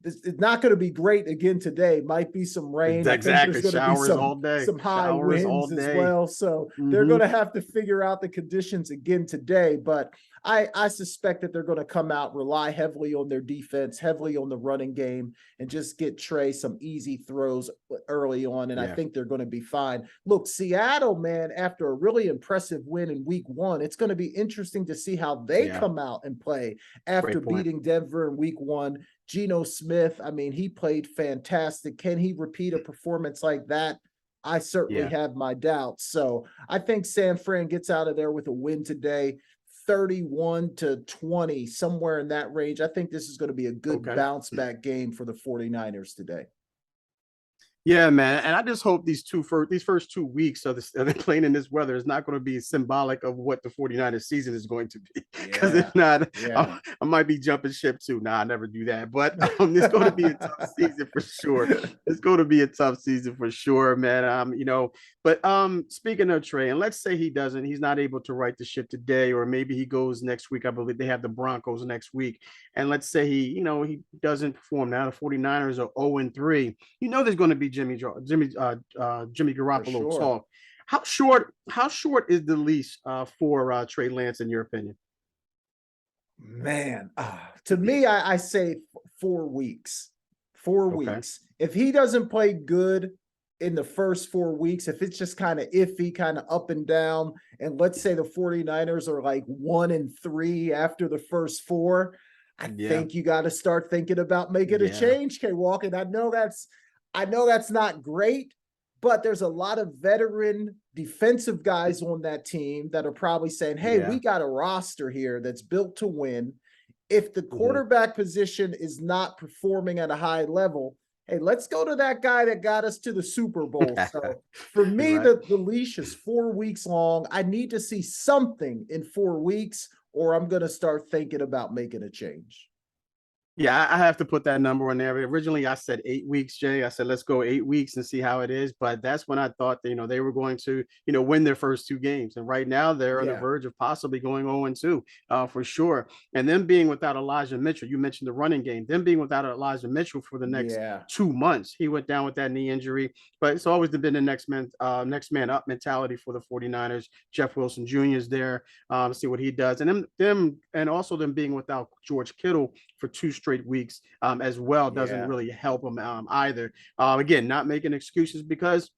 It's not going to be great again today. Might be some rain. I think there's Exactly. going to be Showers all day. some high Showers all winds as day. well. So they're Mm-hmm. going to have to figure out the conditions again today. But I suspect that they're going to come out, rely heavily on their defense, heavily on the running game, and just get Trey some easy throws early on. And I Yeah. think they're going to be fine. Look, Seattle, man, after a really impressive win in week one, it's going to be interesting to see how they Yeah. come out and play after Great point. beating Denver in week one. Geno Smith, I mean, he played fantastic. Can he repeat a performance like that? I certainly Yeah. have my doubts. So I think San Fran gets out of there with a win today. 31-20, somewhere in that range. I think this is going to be a good Okay. bounce back game for the 49ers today. Yeah, man, and I just hope these first 2 weeks of playing in this weather is not going to be symbolic of what the 49ers season is going to be. Because Yeah. if not, Yeah. I might be jumping ship too. Nah, I never do that. But it's going to be a tough season for sure. It's going to be a tough season for sure, man. But speaking of Trey, and let's say he's not able to right the ship today, or maybe he goes next week. I believe they have the Broncos next week. And let's say he doesn't perform. Now the 49ers are 0-3. There's going to be Jimmy For Garoppolo sure. talk. How short is the leash for Trey Lance in your opinion? Man, to me, I say 4 weeks. 4 weeks. Okay. If he doesn't play good in the first 4 weeks, if it's just kind of iffy, kind of up and down, and let's say the 49ers are like 1-3 after the first four, I Yeah. think you got to start thinking about making a Yeah. change, K Walk. And I know that's not great, but there's a lot of veteran defensive guys on that team that are probably saying, hey, we Yeah. got a roster here that's built to win. If the Mhm. quarterback position is not performing at a high level, hey, let's go to that guy that got us to the Super Bowl. So for me, Right. the leash is 4 weeks long. I need to see something in 4 weeks, or I'm going to start thinking about making a change. Yeah, I have to put that number on there. Originally, I said 8 weeks, Jay. I said let's go 8 weeks and see how it is. But that's when I thought that, they were going to win their first 2 games, and right now they're on the Yeah. verge of possibly going 0-2 for sure. And them being without Elijah Mitchell, you mentioned the running game. Them being without Elijah Mitchell for the next Yeah. 2 months, he went down with that knee injury. But it's always been the next man up mentality for the 49ers. Jeff Wilson Jr. is there. See what he does, and them and also them being without George Kittle for 2 straight weeks as well doesn't Yeah. really help them either. Again, not making excuses because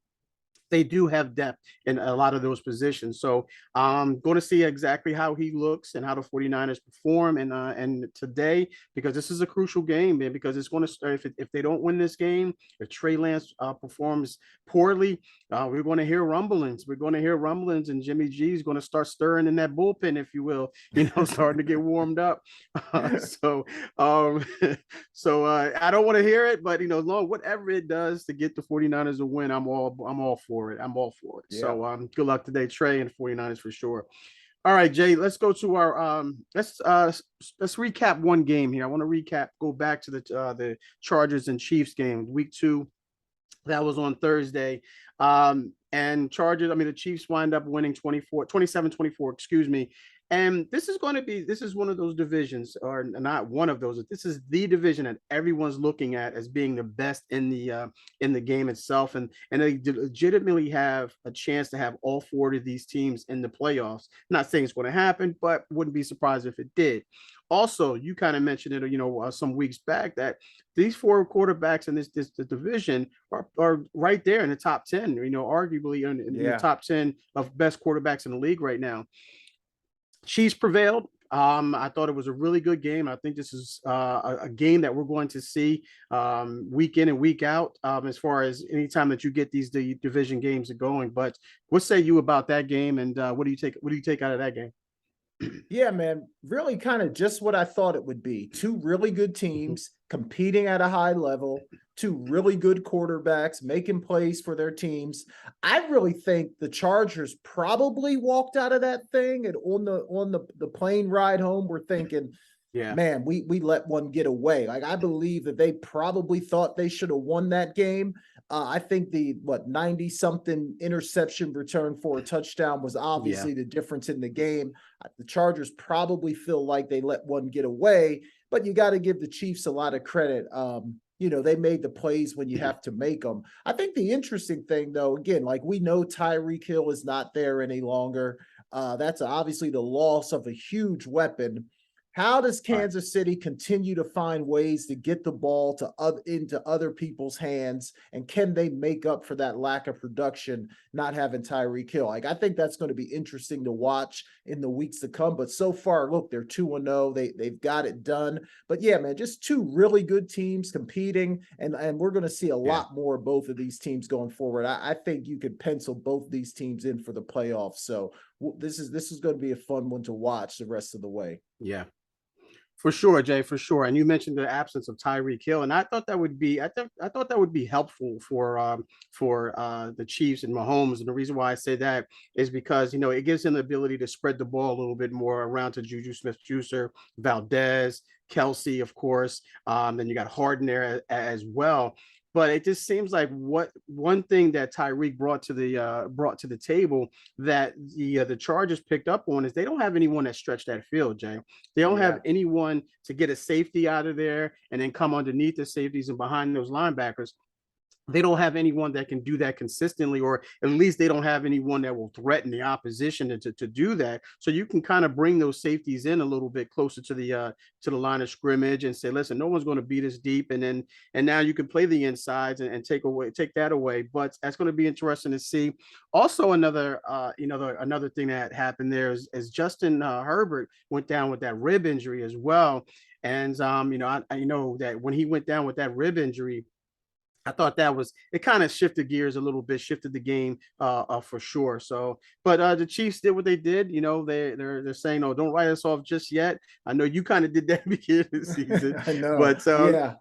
they do have depth in a lot of those positions. So I'm going to see exactly how he looks and how the 49ers perform and today, because this is a crucial game, man, because it's going to start if they don't win this game, if Trey Lance performs poorly, we're going to hear rumblings. We're going to hear rumblings, and Jimmy G is going to start stirring in that bullpen, if you will, starting to get warmed up. So I don't want to hear it, but whatever it does to get the 49ers a win, I'm all for it. I'm all for it. Yeah. So good luck today, Trey, and 49ers for sure. All right, Jay, let's go to our let's recap one game here. I want to go back to the Chargers and Chiefs game, week 2. That was on Thursday. And Chargers, the Chiefs wind up winning 27-24, excuse me. And this is one of those divisions, or not one of those. This is the division that everyone's looking at as being the best in the game itself, and they legitimately have a chance to have all 4 of these teams in the playoffs. Not saying it's going to happen, but wouldn't be surprised if it did. Also, you kind of mentioned it, some weeks back, that these 4 quarterbacks in this division are right there in the top 10. Arguably in the top 10 of best quarterbacks in the league right now. Chiefs prevailed. I thought it was a really good game. I think this is a game that we're going to see week in and week out, as far as anytime that you get these division games going. But what say you about that game, and what do you take out of that game? Yeah, man, really kind of just what I thought it would be. 2 really good teams competing at a high level, 2 really good quarterbacks making plays for their teams. I really think the Chargers probably walked out of that thing, and on the plane ride home, we're thinking, yeah, man, we let one get away. Like, I believe that they probably thought they should have won that game. I think the 90-something interception return for a touchdown was obviously the difference in the game. The Chargers probably feel like they let one get away, but you got to give the Chiefs a lot of credit. They made the plays when you have to make them. I think the interesting thing, though, again, like, we know Tyreek Hill is not there any longer. That's obviously the loss of a huge weapon. How does Kansas City continue to find ways to get the ball into other people's hands? And can they make up for that lack of production, not having Tyreek Hill? Like, I think that's going to be interesting to watch in the weeks to come. But so far, look, they're 2-0. They've got it done. But yeah, man, just 2 really good teams competing. And we're going to see a lot more of both of these teams going forward. I think you could pencil both these teams in for the playoffs. So this is going to be a fun one to watch the rest of the way. Yeah. For sure, Jay, for sure. And you mentioned the absence of Tyreek Hill, and I thought that would be helpful for the Chiefs and Mahomes. And the reason why I say that is because it gives him the ability to spread the ball a little bit more around to Juju Smith-Schuster, Valdez, Kelsey, of course. Then you got Harden there as well. But it just seems like one thing that Tyreek brought to the table that the Chargers picked up on is they don't have anyone that stretched that field, Jay. They don't have anyone to get a safety out of there and then come underneath the safeties and behind those linebackers. They don't have anyone that can do that consistently, or at least they don't have anyone that will threaten the opposition to do that. So you can kind of bring those safeties in a little bit closer to the line of scrimmage and say, listen, no one's going to beat us deep. And now you can play the insides and take that away. But that's going to be interesting to see. Also, another thing that happened there is Justin Herbert went down with that rib injury as well. And I know that when he went down with that rib injury, I thought it kind of shifted gears a little bit, shifted the game for sure. So, but the Chiefs did what they did. They're saying, "Oh, don't write us off just yet." I know you kind of did that beginning of the season. I know, but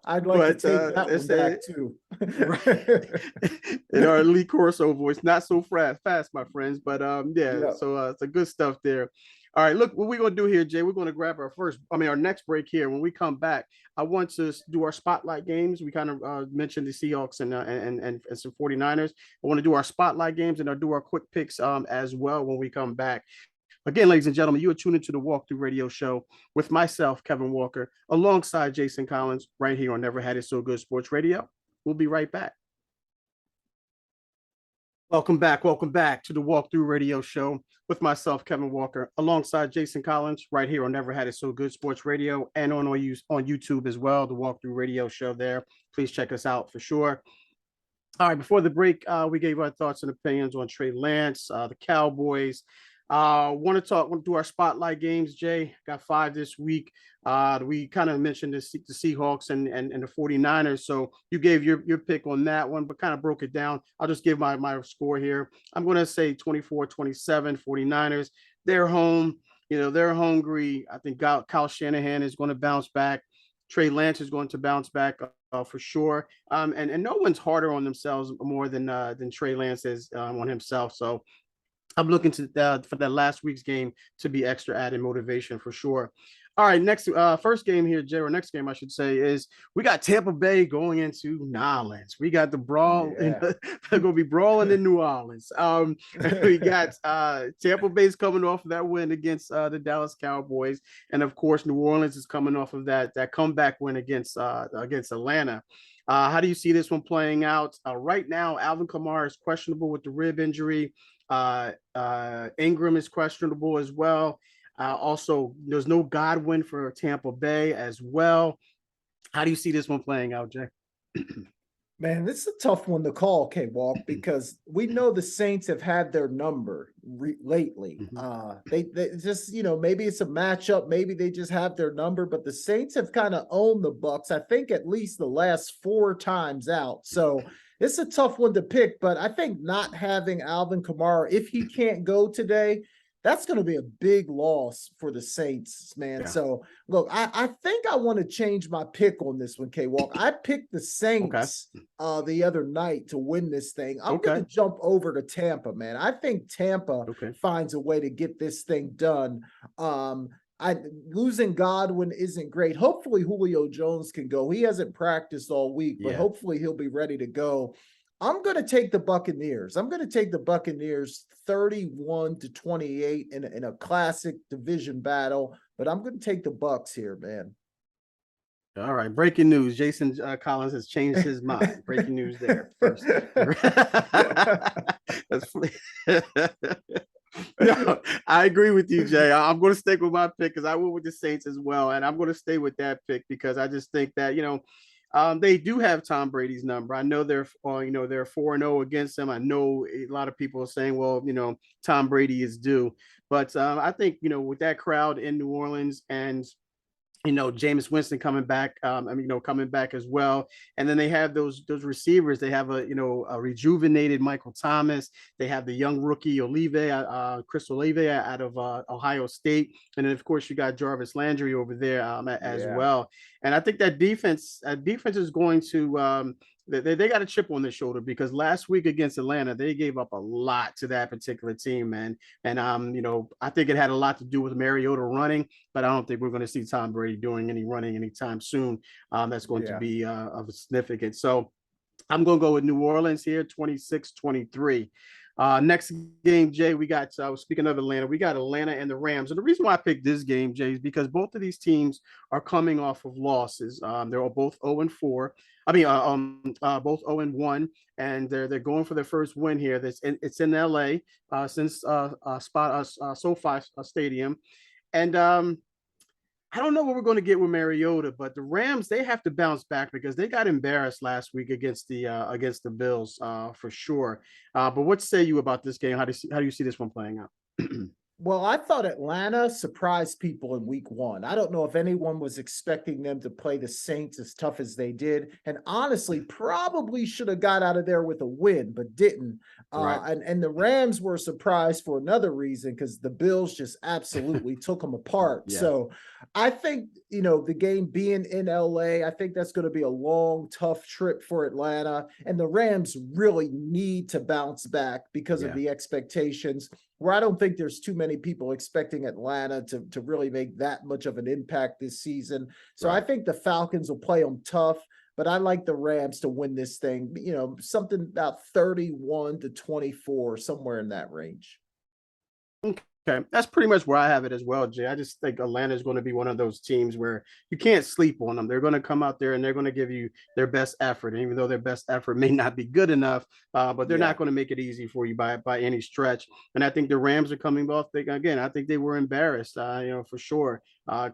I'd like to take that one back too. Right. In our Lee Corso voice, not so fast, my friends. But so it's a good stuff there. All right, look, what we're going to do here, Jay, we're going to grab our next break here. When we come back, I want to do our spotlight games. We kind of mentioned the Seahawks and some 49ers. I want to do our spotlight games, and I'll do our quick picks as well when we come back. Again, ladies and gentlemen, you are tuned into the Walkthrough Radio Show with myself, Kevin Walker, alongside Jason Collins, right here on Never Had It So Good Sports Radio. We'll be right back. Welcome back to the Walkthrough Radio Show with myself, Kevin Walker, alongside Jason Collins, right here on Never Had It So Good Sports Radio and on YouTube as well, the Walkthrough Radio Show there. Please check us out for sure. All right, before the break, we gave our thoughts and opinions on Trey Lance, the Cowboys. Want to do our spotlight games, Jay. Got 5 this week. We kind of mentioned the Seahawks and the 49ers. So you gave your pick on that one, but kind of broke it down. I'll just give my score here. I'm going to say 24-27 49ers. They're home. They're hungry. I think Kyle Shanahan is going to bounce back. Trey Lance is going to bounce back for sure. And no one's harder on themselves more than Trey Lance is on himself. So I'm looking to for that last week's game to be extra added motivation for sure. All right, first game here, Jay, or next game I should say, is we got Tampa Bay going into New Orleans. We got the brawl. Yeah. They're gonna be brawling in New Orleans. We got Tampa Bay's coming off of that win against the Dallas Cowboys, and of course New Orleans is coming off of that comeback win against Atlanta. How do you see this one playing out? Right now, Alvin Kamara is questionable with the rib injury. Ingram is questionable as well. Also, there's no Godwin for Tampa Bay as well. How do you see this one playing out, Jay? Man, this is a tough one to call, K-Walk, because we know the Saints have had their number lately. They just, maybe it's a matchup, maybe they just have their number, but the Saints have kind of owned the Bucs, I think at least the last 4 times out. So it's a tough one to pick, but I think not having Alvin Kamara, if he can't go today, that's going to be a big loss for the Saints, man. Yeah. So, look, I think I want to change my pick on this one, K-Walk. I picked the Saints the other night to win this thing. I'm going to jump over to Tampa, man. I think Tampa finds a way to get this thing done. Losing Godwin isn't great. Hopefully Julio Jones can go. He hasn't practiced all week, but hopefully he'll be ready to go. I'm going to take the Buccaneers. I'm going to take the Buccaneers 31-28 in a classic division battle, but I'm going to take the Bucs here, man. All right, breaking news. Jason Collins has changed his mind. Breaking news there first. No, I agree with you, Jay. I'm going to stick with my pick because I went with the Saints as well, and I'm going to stay with that pick because I just think that, they do have Tom Brady's number. I know they're 4-0 against him. I know a lot of people are saying, well, Tom Brady is due. But I think, with that crowd in New Orleans and Jameis Winston coming back, coming back as well. And then they have those receivers. They have a rejuvenated Michael Thomas. They have the young rookie Chris Olave out of Ohio State. And then of course you got Jarvis Landry over there as well. And I think that defense is going to they got a chip on their shoulder because last week against Atlanta, they gave up a lot to that particular team, man. And I think it had a lot to do with Mariota running, but I don't think we're going to see Tom Brady doing any running anytime soon. That's going to be of significance. So I'm going to go with New Orleans here, 26-23. Next game, Jay, we got, speaking of Atlanta, we got Atlanta and the Rams. And the reason why I picked this game, Jay, is because both of these teams are coming off of losses. They're both 0-4. Both 0-1, and they're going for their first win here. It's in LA since SoFi Stadium. And I don't know what we're going to get with Mariota, but the Rams, they have to bounce back because they got embarrassed last week against the Bills for sure. But what say you about this game? How do you see this one playing out? Well, I thought Atlanta surprised people in week 1. I don't know if anyone was expecting them to play the Saints as tough as they did. And honestly, probably should have got out of there with a win, but didn't. And the Rams were surprised for another reason because the Bills just absolutely took them apart. So I think, the game being in LA, I think that's going to be a long, tough trip for Atlanta. And the Rams really need to bounce back because of the expectations, where I don't think there's too many people expecting Atlanta to really make that much of an impact this season. So I think the Falcons will play them tough, but I like the Rams to win this thing, something about 31-24, somewhere in that range. Okay, that's pretty much where I have it as well, Jay. I just think Atlanta is going to be one of those teams where you can't sleep on them. They're going to come out there and they're going to give you their best effort. And even though their best effort may not be good enough, but they're not going to make it easy for you by any stretch. And I think the Rams are coming off. I think they were embarrassed, for sure,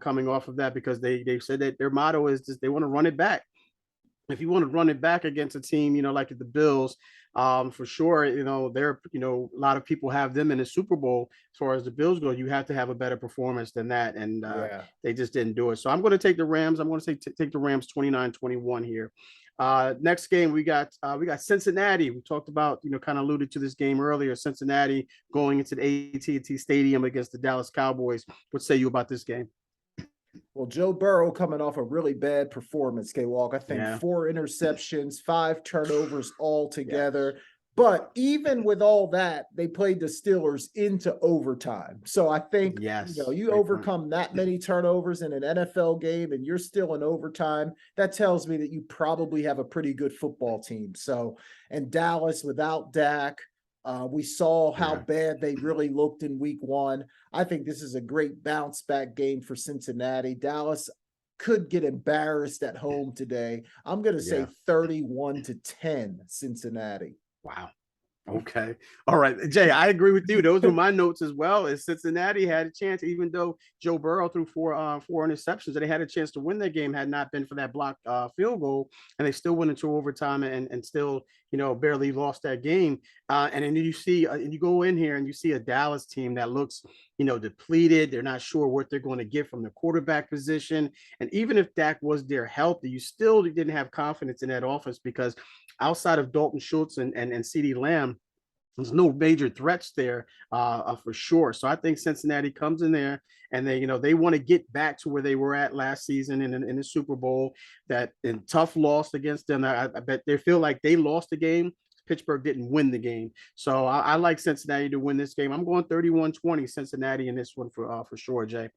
coming off of that because they said that their motto is just they want to run it back. if you want to run it back against a team, like the Bills, for sure, they're, a lot of people have them in the Super Bowl. As far as the Bills go, you have to have a better performance than that. And Yeah. they just didn't do it. So I'm going to take the Rams. I'm going to say take the Rams 29-21 here. Next game, we got Cincinnati. We talked about, kind of alluded to this game earlier. Cincinnati going into the AT&T Stadium against the Dallas Cowboys. What say you about this game? Well, Joe Burrow coming off a really bad performance, K-Walk. I think Yeah. 4 interceptions, 5 turnovers altogether. Yes. But even with all that, they played the Steelers into overtime. So I think, Yes. you Great point. overcome that many turnovers in an NFL game and you're still in overtime. That tells me that you probably have a pretty good football team. So, and Dallas without Dak, we saw how bad they really looked in week 1. I think this is a great bounce back game for Cincinnati. Dallas could get embarrassed at home today. I'm going to say 31-10 Cincinnati. Wow. Okay. All right. Jay, I agree with you. Those were my notes as well. As Cincinnati had a chance, even though Joe Burrow threw four interceptions, they had a chance to win that game had not been for that blocked field goal, and they still went into overtime and still, barely lost that game. And then you see, and you go in here and you see a Dallas team that looks, depleted. They're not sure what they're going to get from the quarterback position. And even if Dak was there healthy, you still didn't have confidence in that offense because outside of Dalton Schultz and CeeDee Lamb, there's no major threats there for sure. So I think Cincinnati comes in there and they want to get back to where they were at last season in the Super Bowl. That in tough loss against them. I bet they feel like they lost the game. Pittsburgh didn't win the game. So I like Cincinnati to win this game. I'm going 31-20 Cincinnati in this one for sure, Jay.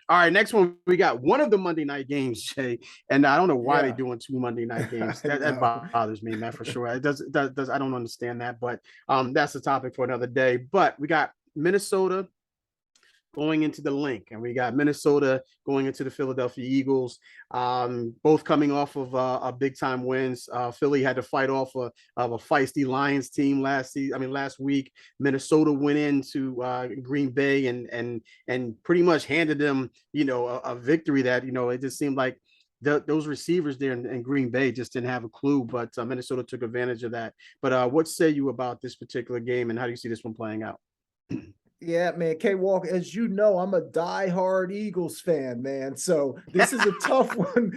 All right, next one, we got one of the Monday night games, Jay. And I don't know why they're doing 2 Monday night games. That bothers me, man, for sure. It does I don't understand that, but that's a topic for another day. But we got Minnesota going into the link, and we got Minnesota going into the Philadelphia Eagles, both coming off of a big time wins. Philly had to fight off of a feisty Lions team last week. Minnesota went into Green Bay and pretty much handed them, a victory that, it just seemed like those receivers there in Green Bay just didn't have a clue, but Minnesota took advantage of that. But what say you about this particular game, and how do you see this one playing out? Yeah, man, K-Walk, as you know, I'm a diehard Eagles fan, man. So this is a tough one.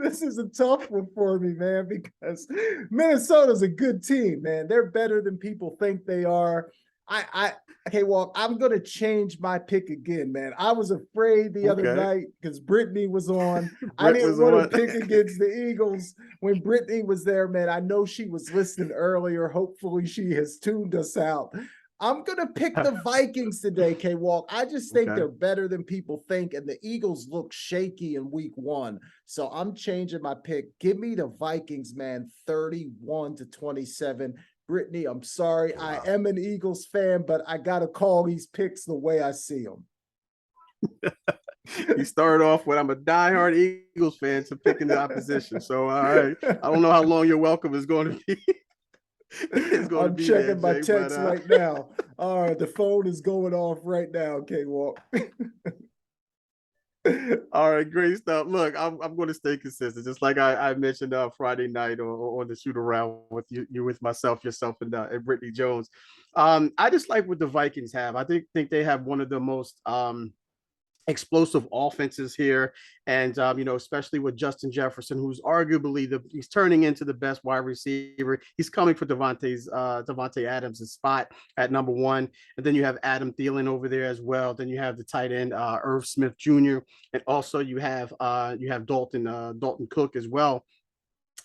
this is a tough one for me, man, because Minnesota's a good team, man. They're better than people think they are. K-Walk, I'm gonna change my pick again, man. I was afraid the other night because Brittany was on. I didn't want to pick against the Eagles when Brittany was there, man. I know she was listening earlier. Hopefully, she has tuned us out. I'm gonna pick the Vikings today, K-Walk. I just think they're better than people think, and the Eagles look shaky in week 1. So I'm changing my pick. Give me the Vikings, man, 31-27. Brittany, I'm sorry. Wow. I am an Eagles fan, but I got to call these picks the way I see them. You started off with, I'm a diehard Eagles fan, to picking the opposition. So, all right. I don't know how long your welcome is going to be. I'm checking my text right now. All right. The phone is going off right now, K-Walk. All right, great stuff. Look, I'm going to stay consistent, just like I mentioned Friday night or on the shoot around with you with myself, yourself, and Brittany Jones. I just like what the Vikings have. I think they have one of the most explosive offenses here, and especially with Justin Jefferson, who's arguably he's turning into the best wide receiver. He's coming for Devontae Adams' spot at number 1, and then you have Adam Thielen over there as well. Then you have the tight end Irv Smith Jr., and also you have Dalton Cook as well.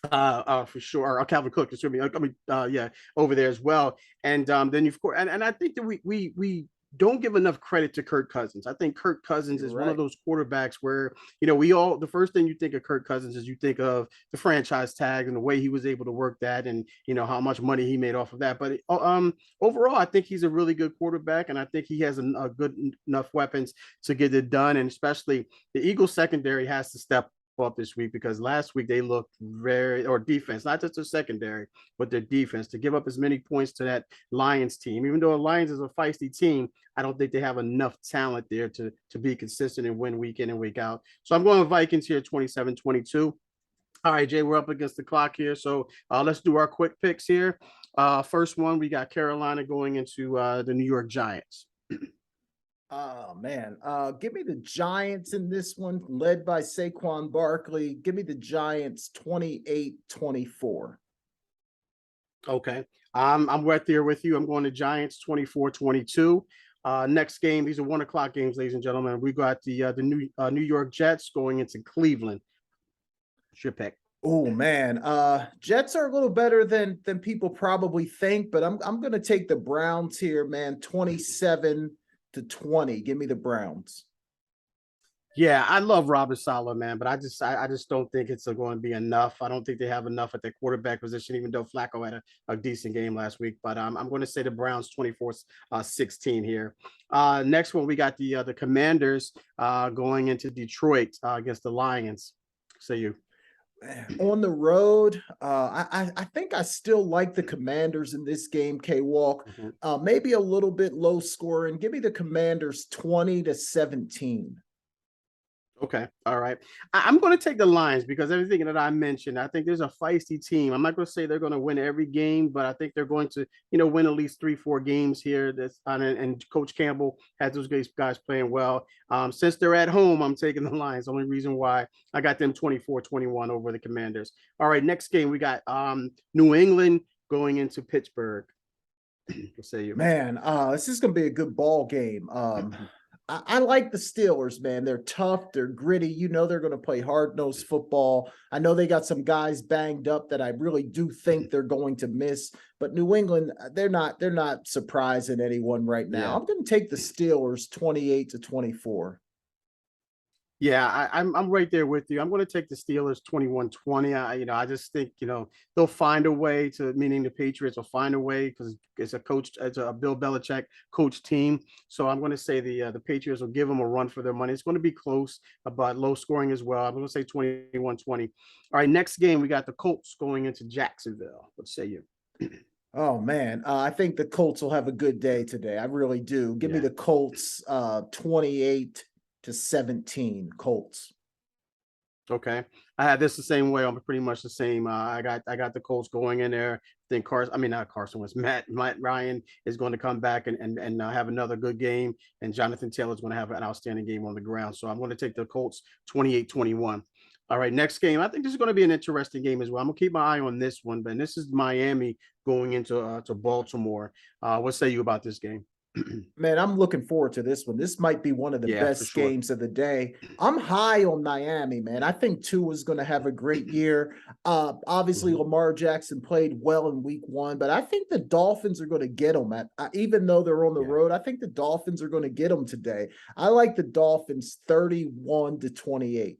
For sure, or Calvin Cook, excuse me. Over there as well. And then you've course, and I think that we don't give enough credit to Kirk Cousins. I think Kirk Cousins is one of those quarterbacks where, the first thing you think of Kirk Cousins is you think of the franchise tag and the way he was able to work that, and how much money he made off of that. But overall, I think he's a really good quarterback, and I think he has a good enough weapons to get it done. And especially the Eagles secondary has to step up this week because last week they looked or defense, not just their secondary, but their defense to give up as many points to that Lions team. Even though the Lions is a feisty team, I don't think they have enough talent there to be consistent and win week in and week out. So I'm going with Vikings here 27-22. All right, Jay, we're up against the clock here. So let's do our quick picks here. First one, we got Carolina going into the New York Giants. Oh man, give me the Giants in this one, led by Saquon Barkley. Give me the Giants 28-24. Okay. I'm right there with you. I'm going to Giants 24-22. Next game, these are 1:00 games, ladies and gentlemen. We got the New York Jets going into Cleveland. What's your pick? Oh man, Jets are a little better than people probably think, but I'm going to take the Browns here, man. 27-20. Give me the Browns. Yeah, I love Robert Saleh, man, but I just don't think it's going to be enough. I don't think they have enough at the quarterback position, even though Flacco had a decent game last week. But I'm going to say the Browns 24-16 here. Next one, we got the Commanders going into Detroit against the Lions. Say you. On the road, I think I still like the Commanders in this game, K-Walk. Maybe a little bit low scoring. Give me the Commanders 20-17. Okay. All right. I'm going to take the Lions because everything that I mentioned, I think there's a feisty team. I'm not going to say they're going to win every game, but I think they're going to, win at least 3-4 games here. And Coach Campbell has those guys playing well. Since they're at home, I'm taking the Lions. Only reason why I got them 24-21 over the Commanders. All right. Next game, we got New England going into Pittsburgh. What say you? Man, this is going to be a good ball game. I like the Steelers, man. They're tough. They're gritty. They're going to play hard-nosed football. I know they got some guys banged up that I really do think they're going to miss. But New England, they're not surprising anyone right now. Yeah. I'm going to take the Steelers 28-24. Yeah, I'm right there with you. I'm going to take the Steelers 21-20. I just think, they'll find a way to, meaning the Patriots will find a way because it's a Bill Belichick coach team. So I'm going to say the Patriots will give them a run for their money. It's going to be close, but low scoring as well. I'm going to say 21-20. All right, next game, we got the Colts going into Jacksonville. What say you? Oh man, I think the Colts will have a good day today. I really do. Give me the Colts 28-17 Colts. Okay. I had this the same way. I'm pretty much the same. I got the Colts going in there. I think Matt Ryan is going to come back and have another good game. And Jonathan Taylor is going to have an outstanding game on the ground. So I'm going to take the Colts 28-21. All right, next game. I think this is going to be an interesting game as well. I'm going to keep my eye on this one, but this is Miami going into to Baltimore. What say you about this game? Man, I'm looking forward to this one. This might be one of the best games of the day. I'm high on Miami, man. I think Tua is going to have a great year. Obviously, Lamar Jackson played well in week 1, but I think the Dolphins are going to get them. Even though they're on the road, I think the Dolphins are going to get them today. I like the Dolphins 31-28.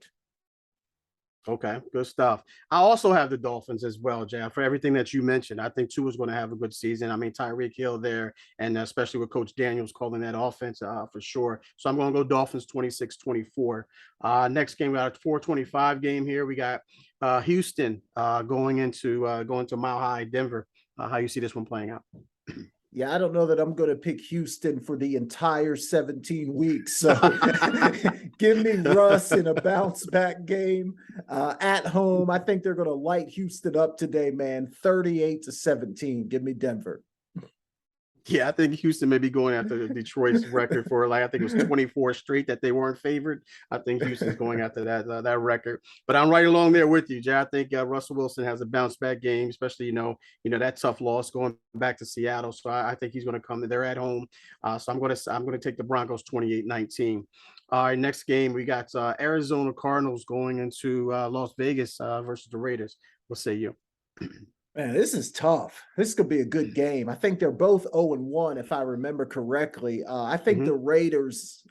Okay, good stuff. I also have the Dolphins as well, Jan, for everything that you mentioned. I think Tua is going to have a good season. I mean, Tyreek Hill there, and especially with Coach Daniels calling that offense for sure. So I'm going to go Dolphins 26-24. Next game, we got a 4:25 game here. We got Houston going to Mile High Denver. How you see this one playing out? Yeah, I don't know that I'm going to pick Houston for the entire 17 weeks. So give me Russ in a bounce back game at home. I think they're going to light Houston up today, man. 38-17. Give me Denver. Yeah, I think Houston may be going after Detroit's record for I think it was 24 straight that they weren't favored. I think Houston's going after that record. But I'm right along there with you, Jay. I think Russell Wilson has a bounce back game, especially that tough loss going back to Seattle. So I think he's going to come. They're at home, so I'm going to take the Broncos 28-19. All right, next game we got Arizona Cardinals going into Las Vegas versus the Raiders. What say you? Man, this is tough. This could be a good game. I think they're both 0-1, if I remember correctly. I think the Raiders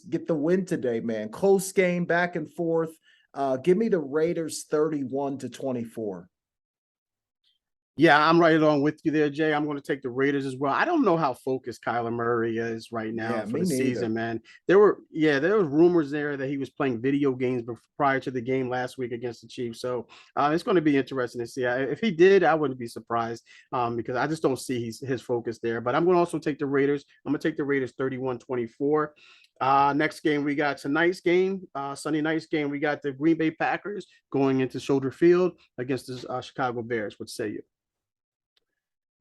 get the win today, man. Close game, back and forth. Give me the Raiders 31-24. Yeah, I'm right along with you there, Jay. I'm going to take the Raiders as well. I don't know how focused Kyler Murray is right now Yeah, for me the neither. season, man. There were rumors there that he was playing video games prior to the game last week against the Chiefs. So it's going to be interesting to see. If he did, I wouldn't be surprised because I just don't see his focus there. But I'm going to also take the Raiders. I'm going to take the Raiders 31-24. Next game, we got tonight's game, Sunday night's game. We got the Green Bay Packers going into Soldier Field against the Chicago Bears. What say you?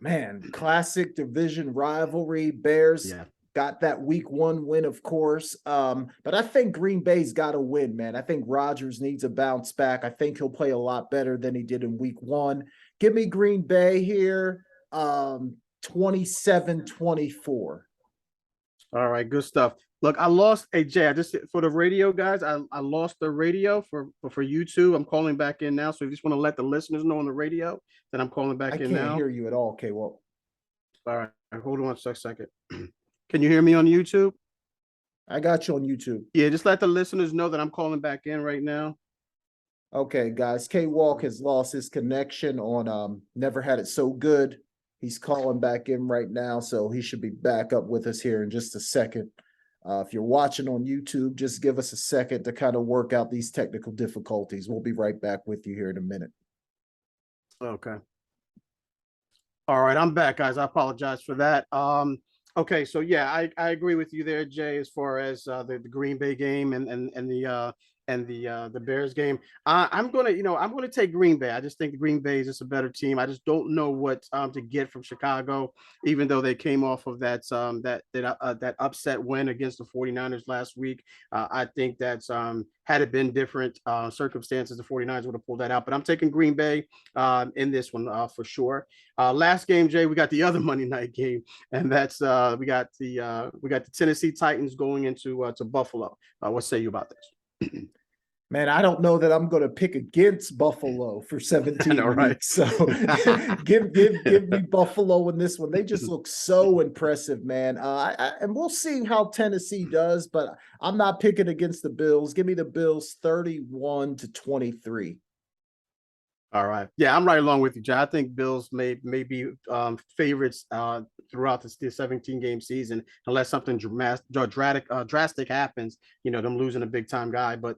Man, classic division rivalry. Bears Yeah. got that week 1 win, of course. But I think Green Bay's got to win, man. I think Rodgers needs a bounce back. I think he'll play a lot better than he did in week 1. Give me Green Bay here, 27-24. All right, good stuff. Look, I lost Jay. I just for the radio guys, I lost the radio for YouTube. I'm calling back in now. So if you just want to let the listeners know on the radio, then I'm calling I back in can't now. hear you at all. Okay, well, All right, hold on a second. Can you hear me on YouTube? I got you on YouTube. Yeah, just let the listeners know that I'm calling back in right now. Okay, guys. K Walk has lost his connection on Never Had It So Good. He's calling back in right now, so he should be back up with us here in just a second. If you're watching on YouTube, just give us a second to kind of work out these technical difficulties. We'll be right back with you here in a minute. Okay. All right, I'm back, guys. I apologize for that. Okay, so yeah, I agree with you there, Jay, as far as the Green Bay game and the Bears game. I'm gonna take Green Bay. I just think Green Bay is just a better team. I just don't know what to get from Chicago, even though they came off of that upset win against the 49ers last week. I think that had it been different circumstances, the 49ers would have pulled that out. But I'm taking Green Bay in this one for sure. Last game, Jay, we got the other Monday night game, and that's we got the Tennessee Titans going into to Buffalo. What say you about this? Man, I don't know that I'm going to pick against Buffalo for 17 know, right? weeks. So give me Buffalo in this one. They just look so impressive, man. And we'll see how Tennessee does, but I'm not picking against the Bills. Give me the Bills 31-23. All right. Yeah, I'm right along with you, Jay. I think Bills may be favorites throughout the 17-game season, unless something drastic happens. Them losing a big time guy. But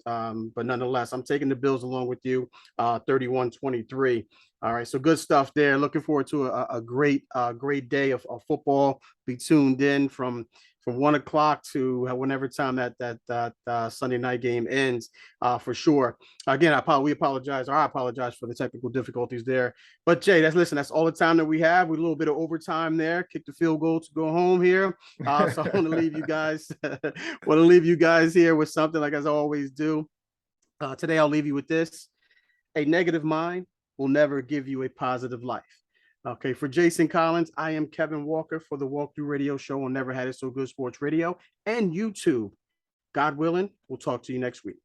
nonetheless, I'm taking the Bills along with you, 31-23. All right, so good stuff there. Looking forward to a great day of football. Be tuned in from 1 o'clock to whenever time that Sunday night game ends, for sure. Again, I apologize for the technical difficulties there. But Jay, that's all the time that we have. With a little bit of overtime there, kick the field goal to go home here. So I want to leave you guys, here with something like as I always do. Today I'll leave you with this: a negative mind will never give you a positive life. Okay, for Jason Collins, I am Kevin Walker for the Walkthrough Radio Show on Never Had It So Good Sports Radio and YouTube. God willing, we'll talk to you next week.